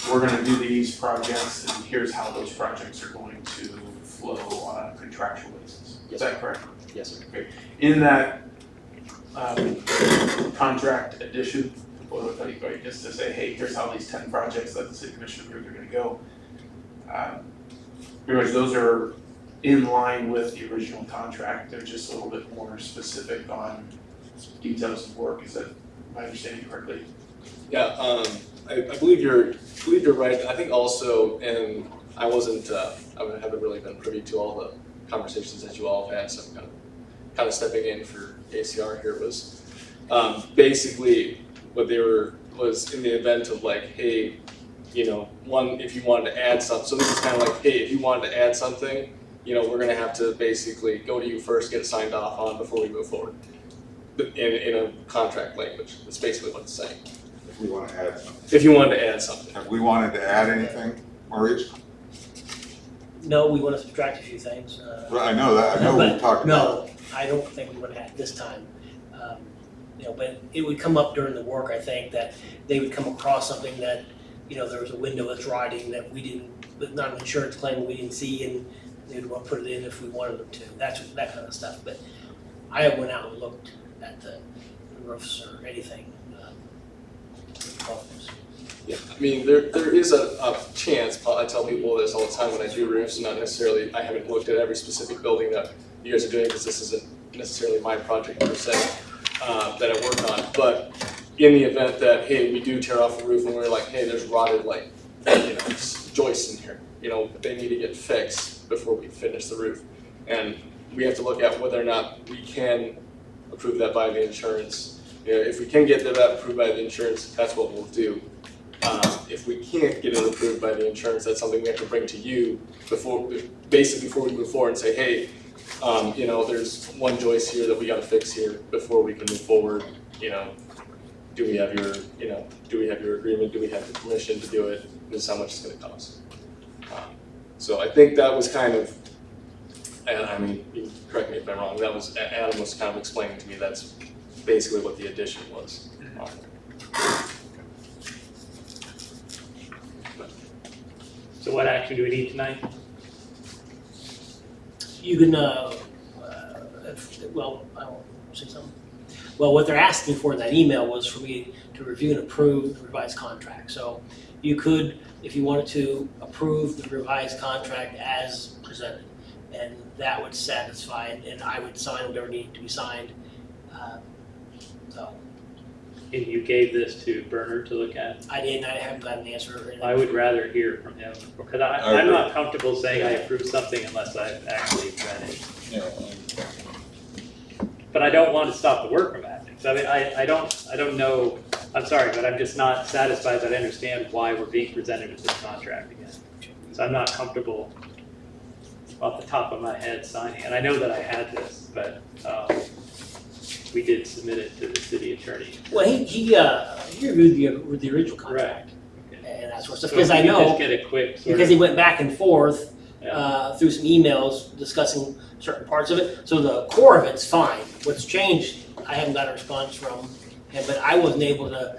we're gonna do these projects, and here's how those projects are going to flow on a contractual basis. Is that correct? Yes, sir. In that contract addition, boilerplate, right, just to say, hey, here's how these 10 projects that the city commission approved are gonna go. Pretty much those are in line with the original contract, they're just a little bit more specific on details of work, is that my understanding correctly? Yeah, I believe you're right. I think also, and I haven't really been privy to all the conversations that you all have had, so I'm kind of stepping in for ACR here. Was basically what they was in the event of like, hey, if you wanted to add something. So this is kind of like, hey, if you wanted to add something, we're gonna have to basically go to you first, get it signed off on before we move forward. In a contract language, that's basically what it's saying. If we want to add something. If you wanted to add something. Have we wanted to add anything, Maurice? No, we want to subtract a few things. Well, I know that, I know we talked about. No, I don't think we would have this time. But it would come up during the work, I think, that they would come across something that, there was a window that's rotting that we didn't, but not an insurance claim we didn't see, and they'd want to put it in if we wanted them to. That kind of stuff. But I went out and looked at the roofs or anything. Problems. Yeah, I mean, there is a chance, I tell people this all the time when I do roofs, not necessarily, I haven't looked at every specific building that you guys are doing, because this isn't necessarily my project per se, that I work on, but in the event that, hey, we do tear off a roof and we're like, hey, there's rotted like joists in here, they need to get fixed before we finish the roof. And we have to look at whether or not we can approve that by the insurance. If we can get that approved by the insurance, that's what we'll do. If we can't get it approved by the insurance, that's something we have to bring to you before we move forward and say, hey, there's one joist here that we gotta fix here before we can move forward. Do we have your agreement? Do we have the permission to do it? This is how much it's gonna cost. So I think that was kind of, and I mean, you can correct me if I'm wrong, Adam was kind of explaining to me that's basically what the addition was. So what action do we need tonight? You can, well, I won't say something. Well, what they're asking for in that email was for me to review and approve the revised contract. So you could, if you wanted to, approve the revised contract as presented. And that would satisfy it, and I would sign whatever needed to be signed. So And you gave this to Bernard to look at? I haven't got an answer or anything. I would rather hear from him, because I'm not comfortable saying I approve something unless I've actually read it. But I don't want to stop the work from happening. So I mean, I don't know, I'm sorry, but I'm just not satisfied that I understand why we're being presented with this contract again. So I'm not comfortable off the top of my head signing, and I know that I had this, but we did submit it to the city attorney. Well, he reviewed the original contract. And that sort of stuff, because I know, Just get a quick sort because of, he went back and forth yeah. through some emails discussing certain parts of it. So the core of it's fine. What's changed, I haven't got a response from him, but I wasn't able to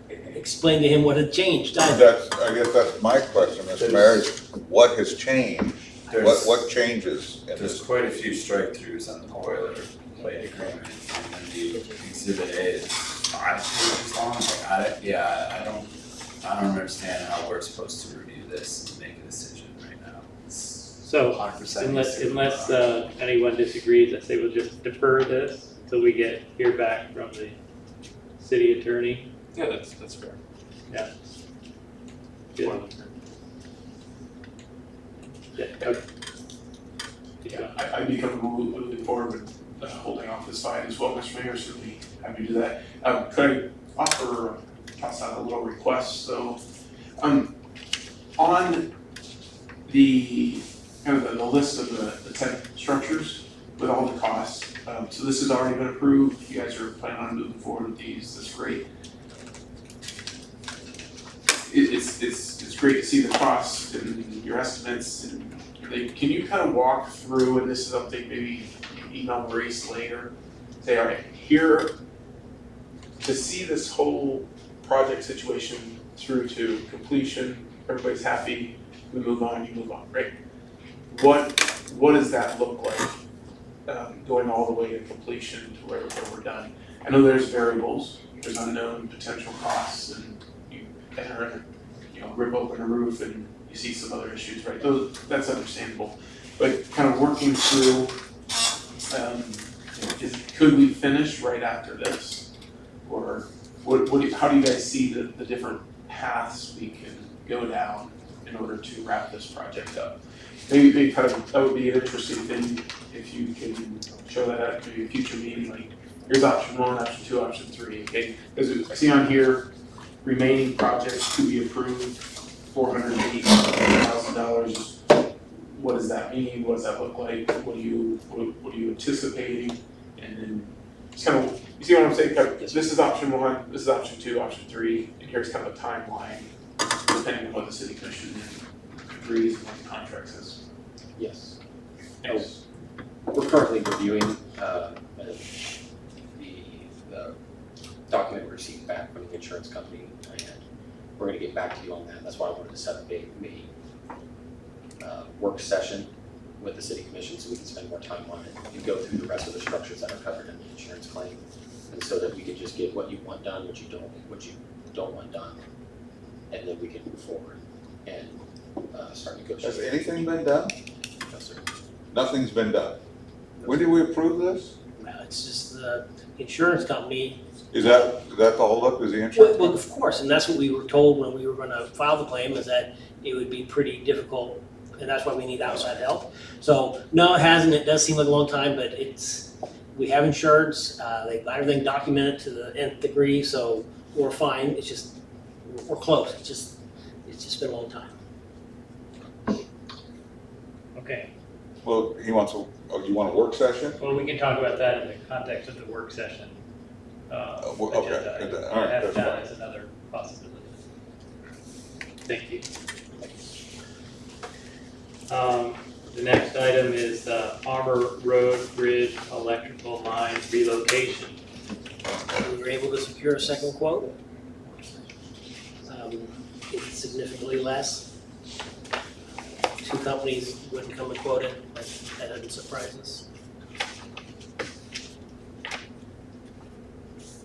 explain to him what had changed. I guess that's my question, Mr. Mayor, is what has changed? What changes in There's this? quite a few strike-throughs on the boilerplate agreement, and then the exhibit A is 5 pages long, I don't understand how we're supposed to review this and make a decision right now. It's So 100% unless anyone disagrees, I say we'll just defer this until we hear back from the city attorney. Yeah, that's fair. Yeah. Good. Yeah, okay. Yeah, I'd be comfortable moving forward with holding off this fight as well, Mr. Mayor, certainly happy to do that. Could I toss out a little request, so, on the, kind of the list of the 10 structures with all the costs, so this has already been approved, you guys are planning on moving forward with these, that's great. It's great to see the costs and your estimates, and can you kind of walk through, and this is something maybe email Maurice later, say, all right, here, to see this whole project situation through to completion, everybody's happy, we move on, you move on, right? What does that look like, going all the way to completion to where we're done? I know there's variables, there's unknown potential costs, and you enter, rip open a roof and you see some other issues, right? That's understandable. But kind of working through, could we finish right after this? Or how do you guys see the different paths we can go down in order to wrap this project up? Maybe kind of, that would be an interesting thing if you can show that at maybe a future meeting, like here's option 1, option 2, option 3, okay? Because I see on here, remaining projects to be approved, $480,000. What does that mean? What does that look like? What are you anticipating? And then it's kind of, you see what I'm saying? Kind of, this is option 1, this is option 2, option 3, and here's kind of a timeline depending on what the city commission agrees and what the contract says. Yes. Yes. We're currently reviewing the document we received back from the insurance company, and we're gonna get back to you on that. That's why I wanted to set up a work session with the city commission so we can spend more time on it and go through the rest of the structures that are covered in the insurance claim. And so that we can just get what you want done, what you don't want done, and then we can move forward and start negotiating. Has anything been done? Yes, sir. Nothing's been done. When did we approve this? It's just the insurance company. Is that the holdup, is the insurance? Well, of course, and that's what we were told when we were gonna file the claim, is that it would be pretty difficult, and that's why we need outside help. So, no, it hasn't, it does seem like a long time, but we have insurance, they've got everything documented to the nth degree, so we're fine, it's just, we're close, it's just been a long time. Okay, Well, you want a work session? well, we can talk about that in the context of the work session. Okay, Agenda. all right, Have that's that fine. as another possibility. Thank you. The next item is Palmer Road Bridge electrical line relocation. We were able to secure a second quote. It's significantly less. Two companies wouldn't come and quote it, but that doesn't surprise us.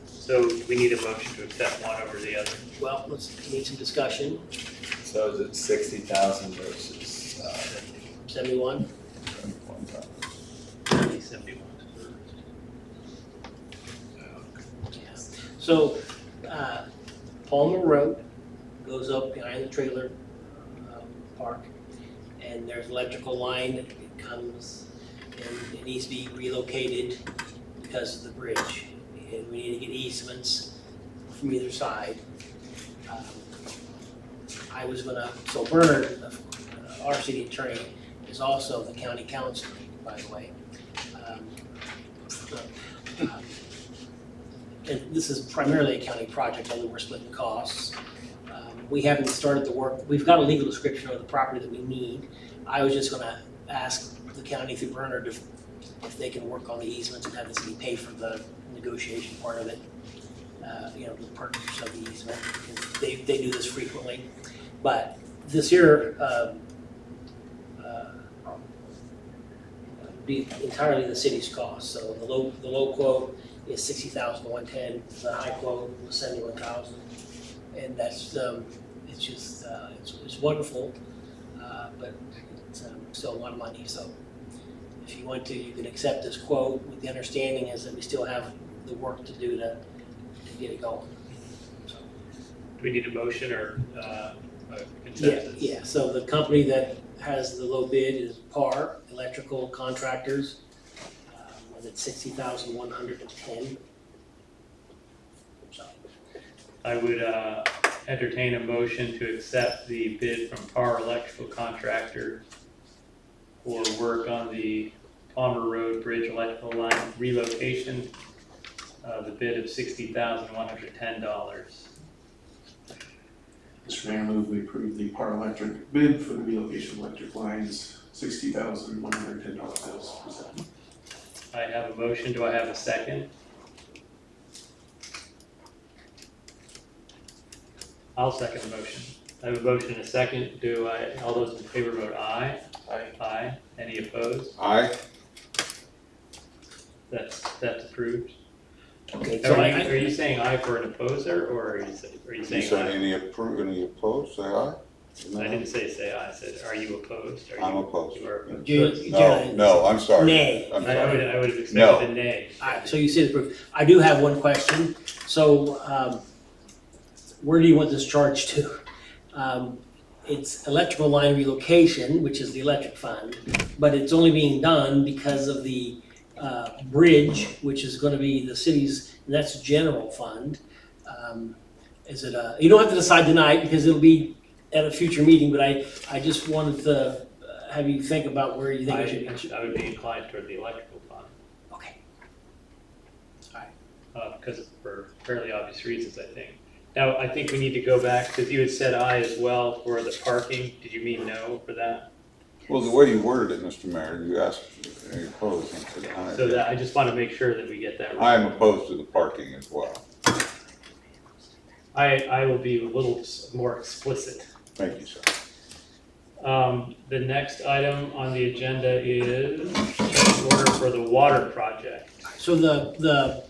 So we need a motion to accept one over the other. Well, need some discussion. So is it 60,000 versus, 71? 71. Yeah. So, Palmer Road goes up behind the trailer park, and there's electrical line that comes, and it needs to be relocated because of the bridge. And we need to get easements from either side. So Bernard, our city attorney, is also the county council, by the way. And this is primarily a county project, although we're splitting costs. We haven't started the work. We've got a legal description of the property that we need. I was just gonna ask the county through Bernard if they can work on the easements and have the city pay for the negotiation part of it. The purchase of the easement, because they do this frequently. But this here, be entirely the city's cost. So the low quote is 60,110. The high quote was 71,000, and that's it's just it's wonderful, but it's still a lot of money. So if you want to, you can accept this quote with the understanding is that we still have the work to do to get it going. So, Do we need a motion or a consensus? yeah. So the company that has the low bid is PAR Electrical Contractors, and it's 60,110. So, I would entertain a motion to accept the bid from Power Electrical Contractor for work on the Palmer Road Bridge electrical line relocation. The bid of $60,110. Mr. Mayor, I move we approve the Par Electric bid for the relocation of electric lines, $60,110 bills presented. I have a motion. Do I have a second? I'll second the motion. I have a motion and a second. All those in favor vote aye? Aye. Aye. Any opposed? Aye. That's approved. okay, so Are you saying aye for an opposer, or are you You saying said aye? any opposed, say aye? I didn't say aye, I said, are you opposed? Are I'm you- opposed. You are opposed. No, I'm sorry. Nay. I'm I sorry. would have No. expected a nay. All right, so you see the proof. I do have one question. So, where do you want this charged to? It's electrical line relocation, which is the electric fund, but it's only being done because of the bridge, which is gonna be the city's, and that's general fund. Is it you don't have to decide tonight because it'll be at a future meeting, but I just wanted to have you think about where you think it should be. I would be inclined toward the electrical fund, Okay. because for fairly obvious reasons, I think. Now, I think we need to go back, because you had said aye as well for the parking. Did you mean no for that? Well, the way you worded it, Mr. Mayor, you asked, are you opposed? I said aye. So that, I just want to make sure that we get that right. I am opposed to the parking as well. I will be a little more explicit. Thank you, sir. The next item on the agenda is change order for the water project. So the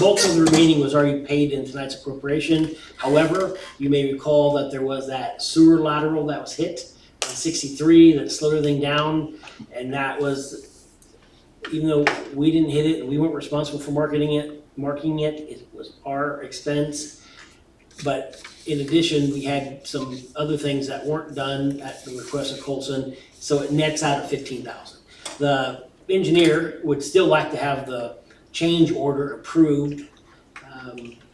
bulk of the remaining was already paid in tonight's appropriation. However, you may recall that there was that sewer lateral that was hit on 63 that slowed everything down, and that was even though we didn't hit it and we weren't responsible for marketing it, it was our expense. But in addition, we had some other things that weren't done at the request of Colson, so it nets out at $15,000. The engineer would still like to have the change order approved,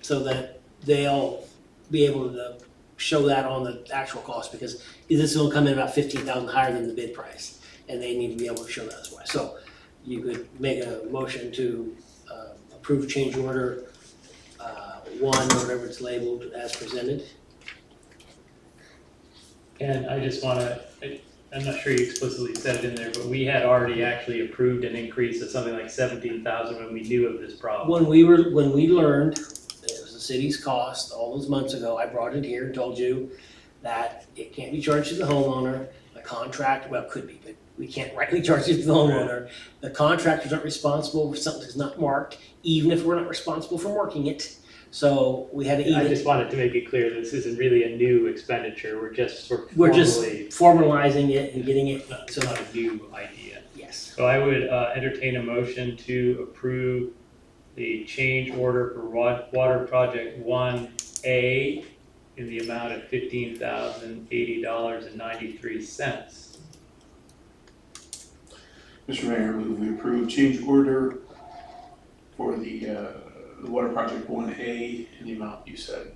so that they'll be able to show that on the actual cost, because this will come in about $15,000 higher than the bid price, and they need to be able to show that as well. So you could make a motion to approve change order 1, or whatever it's labeled, as presented. And I just wanna, I'm not sure you explicitly said it in there, but we had already actually approved an increase of something like 17,000 when we knew of this problem. When we learned it was the city's cost all those months ago, I brought it here and told you that it can't be charged to the homeowner. The contract, well, it could be, but we can't rightly charge it to the homeowner. The contractors aren't responsible if something is not marked, even if we're not responsible for marking it. So we had to I eat just it. wanted to make it clear, this isn't really a new expenditure, we're just sort of We're just formally, formalizing it and getting it, it's not a new idea. yes. So I would entertain a motion to approve the change order for water project 1A in the amount of $15,080.93. Mr. Mayor, I move we approve change order for the water project 1A in the amount you said.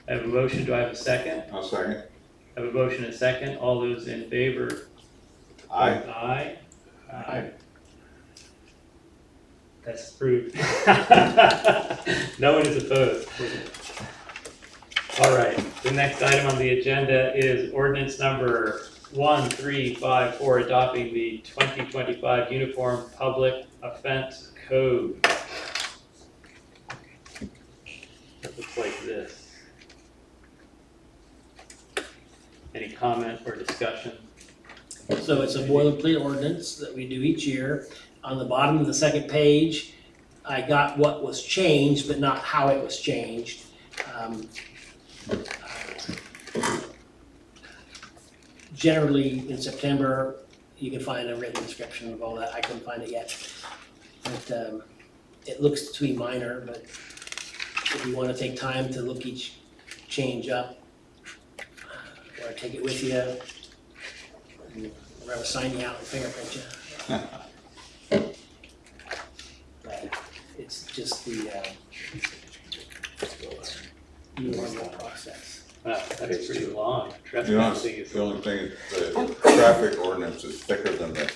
I have a motion, do I have a second? I'll second. I have a motion and a second, all those in favor? Aye. Aye. Aye. That's approved. No one is opposed. All right, the next item on the agenda is ordinance number 1354, adopting the 2025 Uniform Public Offense Code. It looks like this. Any comment or discussion? So it's a boilerplate ordinance that we do each year. On the bottom of the second page, I got what was changed, but not how it was changed. Generally, in September, you can find a written description of all that. I couldn't find it yet. But it looks to be minor, but if you want to take time to look each change up, or take it with you, or I'll sign you out and fingerprint you. But it's just the normal process. Wow, that's pretty long. You know, Trespassing is. the only thing is the traffic ordinance is thicker than the.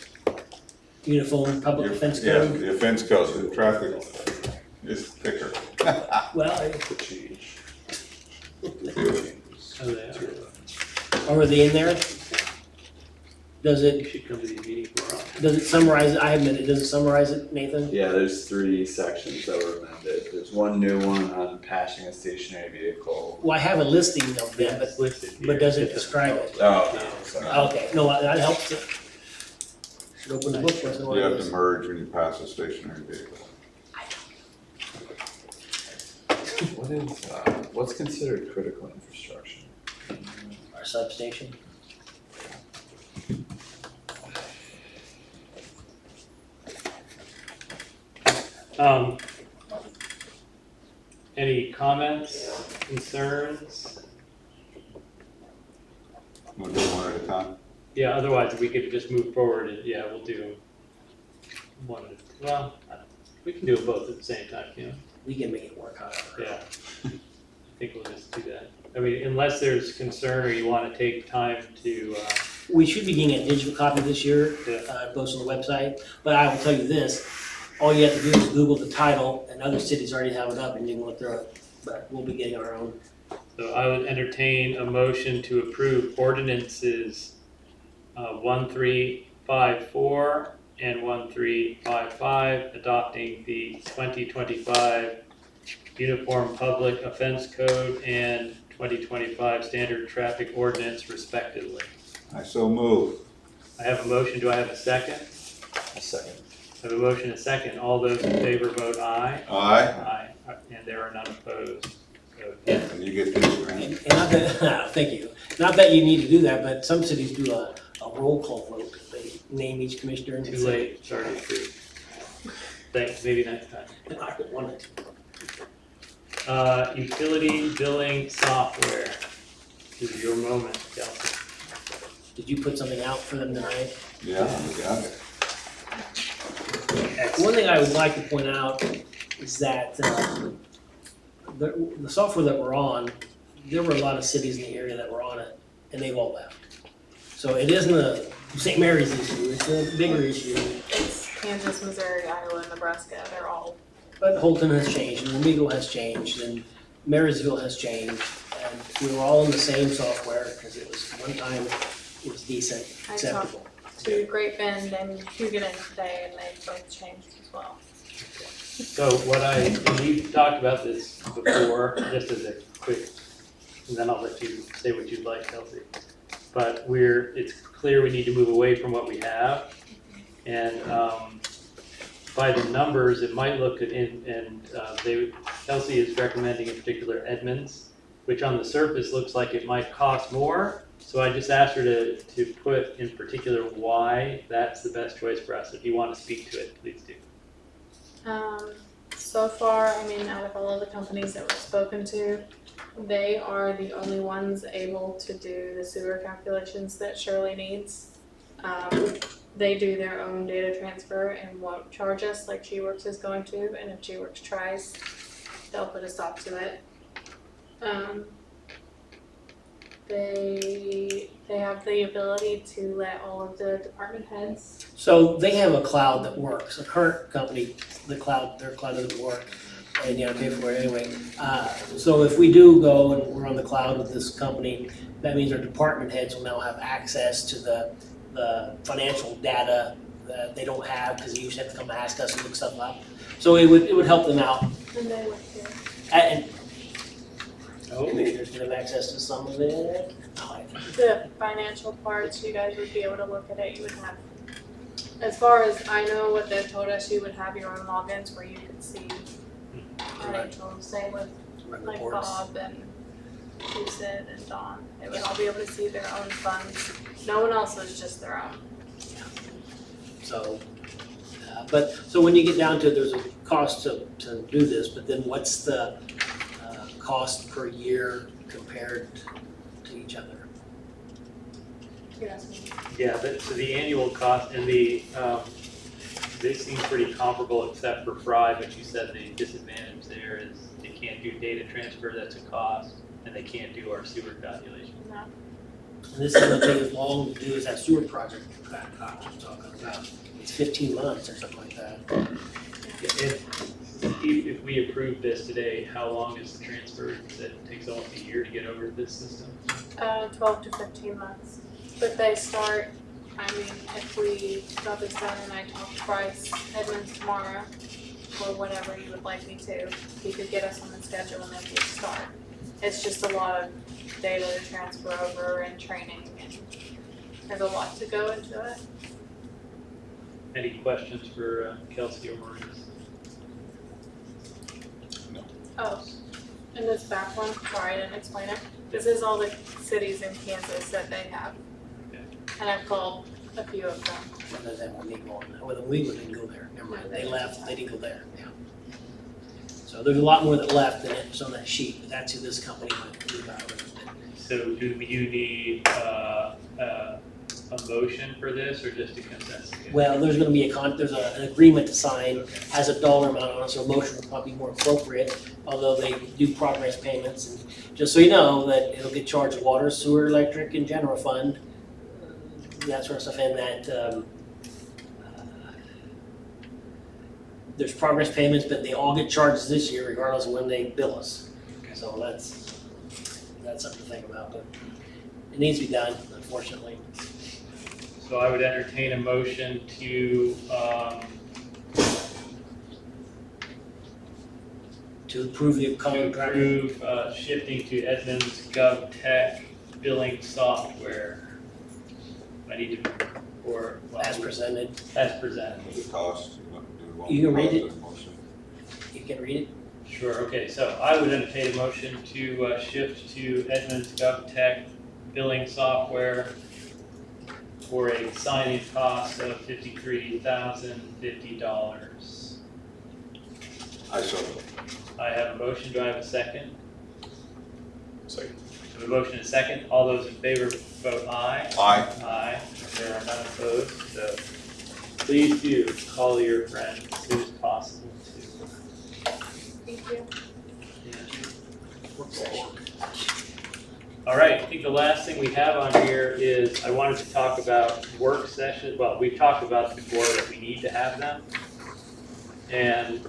Uniform public offense Yeah, code. the offense code, the traffic is thicker. Well, Oh, they are. are they in there? Does You it should come to these meetings more often. summarize it? I have minute. Does it summarize it, Nathan? Yeah, there's 3 sections that were amended. There's one new one on passing a stationary vehicle. Well, I have a listing of them, It's listed here. but does it describe it? Oh, sorry. Okay, no, that helps. Should open the book, wasn't You have it? to merge when you pass a stationary vehicle. What is, what's considered critical infrastructure? Our substation. Any comments, concerns? We'll do one at a time. Yeah, otherwise we could just move forward and, yeah, we'll do one, well, we can do it both at the same time, you know? We can make it work, however. Yeah. I think we'll just do that. I mean, unless there's concern or you wanna take time to, We should be getting a digital copy this year, Yeah. posted on the website, but I will tell you this, all you have to do is Google the title, and other cities already have it up, and you can look through it, but we'll be getting our own. so I would entertain a motion to approve ordinances 1354 and 1355, adopting the 2025 Uniform Public Offense Code and 2025 Standard Traffic Ordinance respectively. I so move. I have a motion, do I have a second? A second. I have a motion and a second, all those in favor vote aye. Aye, Aye, and there are none opposed. So, yes. and you get this, right? And I bet, thank you, not that you need to do that, but some cities do a roll call vote, they name each commissioner and Too say. late, it's already approved. Thanks, maybe next time. I don't want it. Utility billing software. This is your moment, Kelsey. Did you put something out for them tonight? Yeah, we got it. One thing I would like to point out is that the software that we're on, there were a lot of cities in the area that were on it, and they've all left. So it isn't a St. Mary's issue, it's a bigger issue. It's Kansas, Missouri, Iowa, Nebraska, they're all, But Holton has changed, and Wamego has changed, and Marysville has changed, and we were all in the same software, because it was, one time, it was decent, I acceptable. to Great Bend and Huguenin today, and they both changed as well. So and we've talked about this before, just as a quick, and then I'll let you say what you'd like, Kelsey. But it's clear we need to move away from what we have. And by the numbers, it might look at, Kelsey is recommending in particular Edmunds, which on the surface looks like it might cost more. So I just asked her to put in particular why that's the best choice for us. If you want to speak to it, please do. So far, I mean, out of all of the companies that we've spoken to, they are the only ones able to do the sewer calculations that Shirley needs. They do their own data transfer and won't charge us like G-Works is going to, and if G-Works tries, they'll put a stop to it. They have the ability to let all of the department heads. So they have a cloud that works, a current company, their cloud doesn't work, and you gotta pay for it anyway. So if we do go and we're on the cloud with this company, that means our department heads will now have access to the financial data that they don't have, because they usually have to come ask us and look stuff up. So it would help them out, And they would too. and commissioners can have access to some of it. The financial parts, you guys would be able to look at it, you would have, as far as I know, what they've told us, you would have your own logins where you could see financials, same with like Reports. Bob and Susan and Dawn. They would all be able to see their own funds. No one else is, just their own. So, so when you get down to it, there's a cost to do this, but then what's the cost per year compared to each other? You're asking me. Yeah, so the annual cost and they seem pretty comparable except for Fry, but you said the disadvantage there is they can't do data transfer, that's a cost, and they can't do our sewer calculation. No. And this is gonna take as long to do as that sewer project that Cox was talking about. It's 15 months or something like that. If we approve this today, how long is the transfer? You said it takes almost a year to get over this system. 12 to 15 months. But they start, I mean, if we got this done and I talk to Bryce Edmonds tomorrow, or whatever you would like me to, he could get us on the schedule and then we start. It's just a lot of data to transfer over and training, and there's a lot to go into it. Any questions for Kelsey or Maurice? Oh, and this back one, sorry, I didn't explain it. This is all the cities in Kansas that they have. Okay. And I've called a few of them. What does that one go on? Well, the Wheeler didn't go there. Never mind. They left. They didn't go there. Yeah. So there's a lot more that left than it was on that sheet, but that's who this company went to. So do you need a motion for this or just a consensus? Well, there's gonna be an agreement to sign, has a dollar amount on it, so a motion would probably be more appropriate, although they do progress payments. And just so you know, that it'll get charged water, sewer, electric, and general fund, that sort of stuff, and that, there's progress payments, but they all get charged this year regardless of when they bill us. So that's something to think about, but it needs to be done, unfortunately. So I would entertain a motion to approve the contract. approve shifting to Edmunds GovTech billing software. I need to, or. well, As presented. As presented. The cost, you want to do one. You can read it. positive motion. You can read it. Sure, okay, so I would entertain a motion to shift to Edmunds GovTech billing software for a signing cost of $53,050. I so, I have a motion, do I have a second? Second. I have a motion and a second, all those in favor vote aye. aye. Aye, there are none opposed, so please do call your friend as soon as possible to. Thank you. All right, I think the last thing we have on here is, I wanted to talk about work sessions, well, we've talked about before that we need to have them. And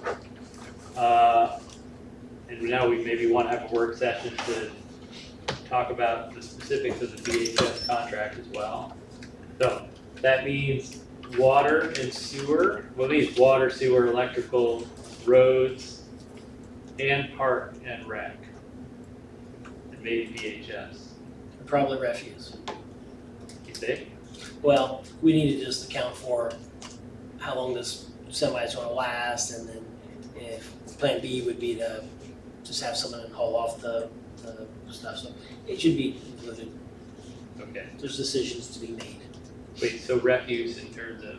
now we maybe want to have a work session to talk about the specifics of the BHS contract as well. So that means water and sewer, well, these water, sewer, electrical, roads, and park and rec. And maybe BHS, Probably refuse. you think? Well, we need to just account for how long this semi is gonna last, and then if plan B would be to just have someone haul off the stuff, so it should be included. Okay, There's decisions to be made. wait, so refuse in terms of,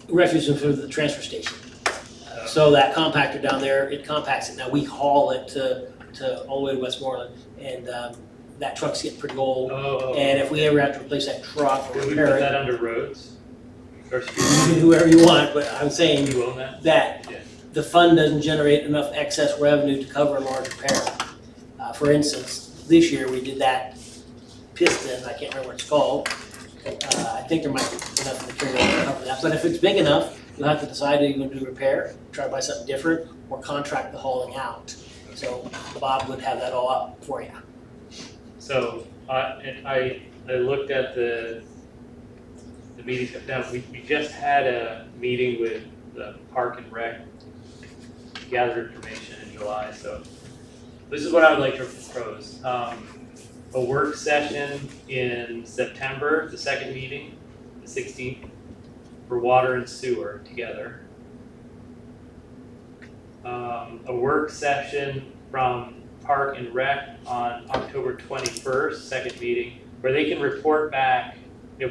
Refuse for the transfer station. So that compactor down there, it compacts it. Now we haul it to all the way to Westmoreland, and that truck's getting pretty old. oh, And if we ever have to replace that truck or would we repair put it, that under roads? Or you streets? can do whoever you want, but I'm saying You own that? that Yeah. the fund doesn't generate enough excess revenue to cover a large repair. For instance, this year we did that piston, I can't remember what it's called. I think there might be enough material to cover that, but if it's big enough, you'll have to decide are you gonna do repair, try to buy something different, or contract the hauling out. So Bob would have that all up for you. So, and I looked at the meetings, now, we just had a meeting with the Park and Rec, gathered information in July, so this is what I would like to propose. A work session in September, the second meeting, the 16th, for water and sewer together. A work session from Park and Rec on October 21st, second meeting, where they can report back,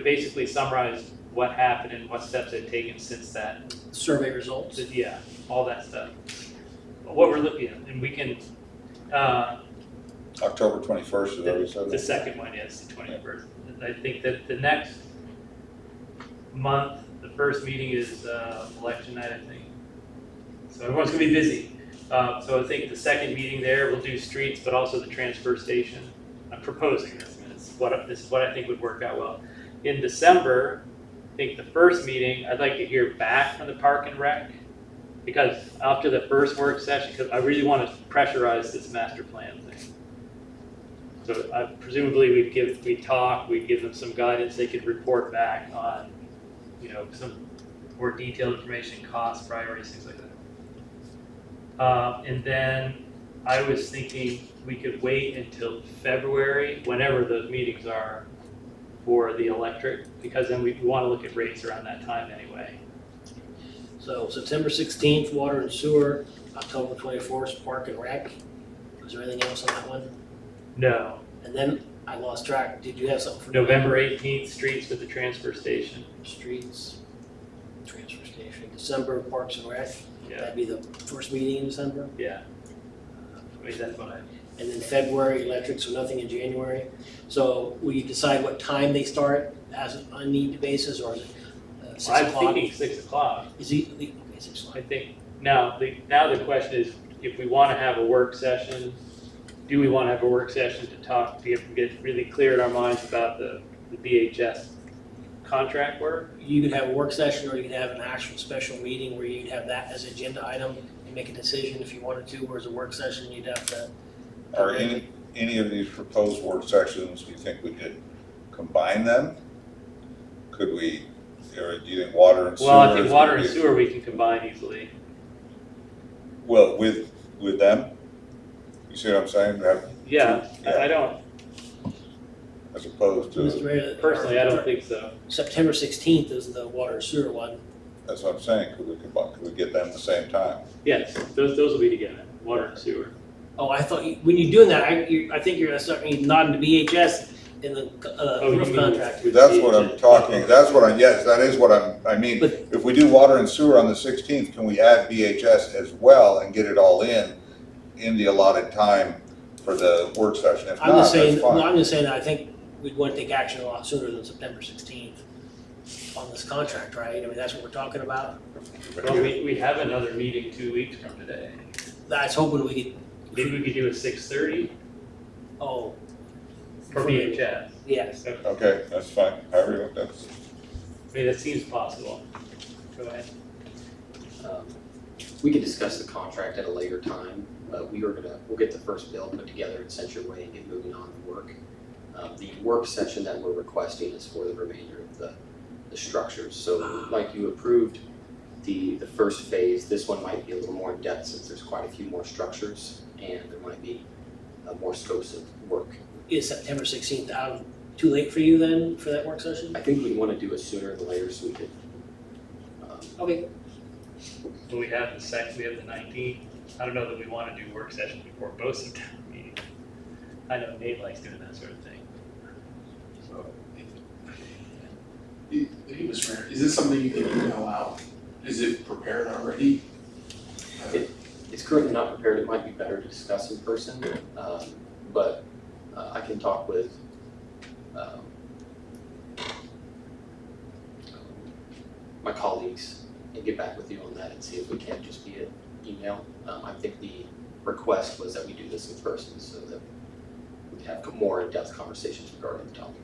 basically summarize what happened and what steps they've taken since that. Survey results. Yeah, all that stuff. What we're looking at, and we can, October 21st, is that what you said? the second one is the 21st. I think that the next month, the first meeting is election night, I think. So everyone's gonna be busy. So I think the second meeting there, we'll do streets, but also the transfer station. I'm proposing this, and this is what I think would work out well. In December, I think the first meeting, I'd like to hear back from the Park and Rec. Because after the first work session, because I really want to pressurize this master plan thing. So presumably we'd talk, we'd give them some guidance, they could report back on, some more detailed information, costs, priorities, things like that. And then I was thinking we could wait until February, whenever those meetings are, for the electric, because then we want to look at rates around that time anyway. So September 16th, water and sewer, October 24th, park and rec. Was there anything else on that one? No. And then I lost track. Did you have something for November 18th, streets with the transfer station. Streets, transfer station, December, parks and rec? Yeah, That'd be the first meeting in December? yeah. I mean, that's what I, And then February, electric, so nothing in January. So we decide what time they start as an on-need basis, or is it 6 I'm o'clock? thinking 6 o'clock. Is he, okay, 6 o'clock. I think, now the question is, if we want to have a work session, do we want to have a work session to talk, to get really clear in our minds about the BHS contract work? You could have a work session, or you could have an actual special meeting where you'd have that as an agenda item and make a decision if you wanted to, whereas a work session, you'd have to. Are any of these proposed work sections, do you think we could combine them? Could we, or do you think water and sewer? Well, I think is water gonna and be- sewer we can combine easily. Well, with them? You see what I'm saying? Have Yeah, two- I don't, As opposed Mr. to, Mayor, personally, I don't think so. September 16th is the water and sewer one. that's what I'm saying, could we combine, could we get them at the same time? Yes, those will be together, water and sewer. Oh, I thought, when you're doing that, I think you're gonna start nodding to BHS. in the Oh, you roof mean contract. with That's what I'm DHS. talking, that's what I, yes, that is what I mean, But- if we do water and sewer on the 16th, can we add BHS as well and get it all in the allotted time for the work session? If I'm not, just saying, that's well, fine. I'm just saying, I think we'd want to take action a lot sooner than September 16th on this contract, right? I mean, that's what we're talking about. Well, we have another meeting 2 weeks from today. I was hoping we could, Maybe we could do a 6:30 oh, for BHS. yes. Okay, that's fine, however, that's, I mean, that seems possible. Go ahead. We could discuss the contract at a later time. We'll get the first bill put together and sent your way and get moving on the work. The work session that we're requesting is for the remainder of the structures. So like you approved the first phase, this one might be a little more in depth since there's quite a few more structures and there might be more scopes of work. Is September 16th out too late for you then, for that work session? I think we want to do it sooner than later so we could, Okay, Well, we have the 19th. I don't know that we want to do work sessions before both September meetings. I know Nate likes doing that sort of thing. So, hey, Mr. Mayor, is this something you can email out? Is it prepared already? it's currently not prepared. It might be better to discuss in person, but I can talk with my colleagues and get back with you on that and see if we can just be an email. I think the request was that we do this in person so that we have more in-depth conversations regarding the topic.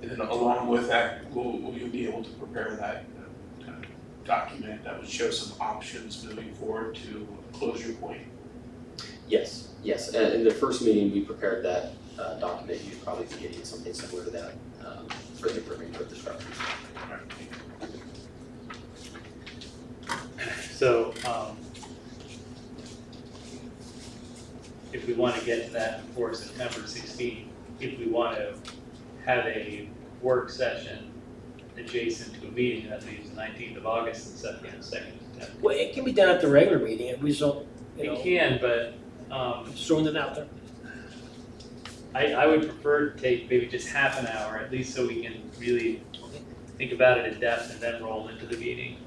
And then along with that, will you be able to prepare that kind of document that would show some options moving forward to a closure point? Yes. In the first meeting, we prepared that document. You'd probably be getting something similar to that for the remainder of the structures. So, if we want to get to that before September 16th, if we want to have a work session adjacent to a meeting, that leaves the 19th of August and set the 2nd of September. well, it can be done at the regular meeting, if we just don't, you It know, can, but just throwing it out there. I would prefer to take maybe just half an hour, at least so we can really think about it in depth and then roll into the meeting.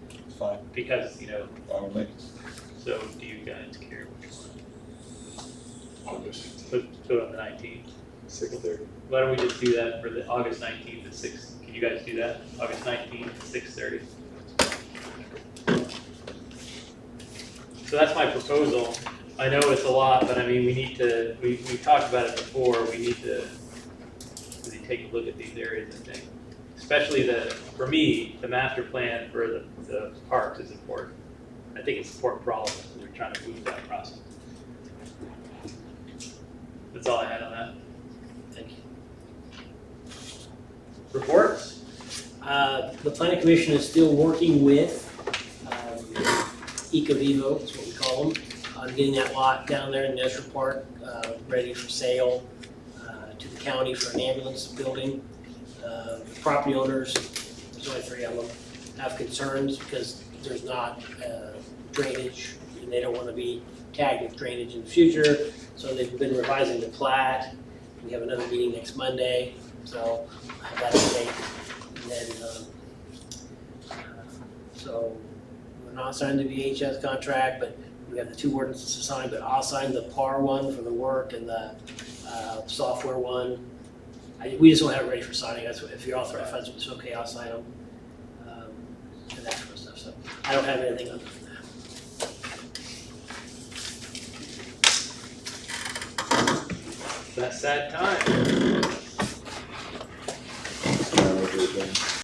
it's fine, Because, you know, fine with me. so do you guys care which one? August. Put on the 19th. 6:30. Why don't we just do that for the August 19th at 6, can you guys do that? August 19th at 6:30. So that's my proposal. I know it's a lot, but I mean, we talked about it before, we need to really take a look at these areas, I think. Especially for me, the master plan for the parks is important. I think it's important for all of us, and we're trying to move that process. That's all I had on that. Thank you. Reports? The planning commission is still working with Ecovivo, is what we call them, on getting that lot down there in Nestor Park, ready for sale to the county for an ambulance building. The property owners, there's only 3 of them, have concerns because there's not drainage, and they don't want to be tagged with drainage in the future, so they've been revising the plat. We have another meeting next Monday, so I have that update. And then, so we're not signed the VHS contract, but we have the 2 ordinances to sign, but I'll sign the PAR one for the work and the software one. We just don't have it ready for signing. That's what, if you're authorized, if it's okay, I'll sign them. And that sort of stuff, so I don't have anything other than that. That sad time.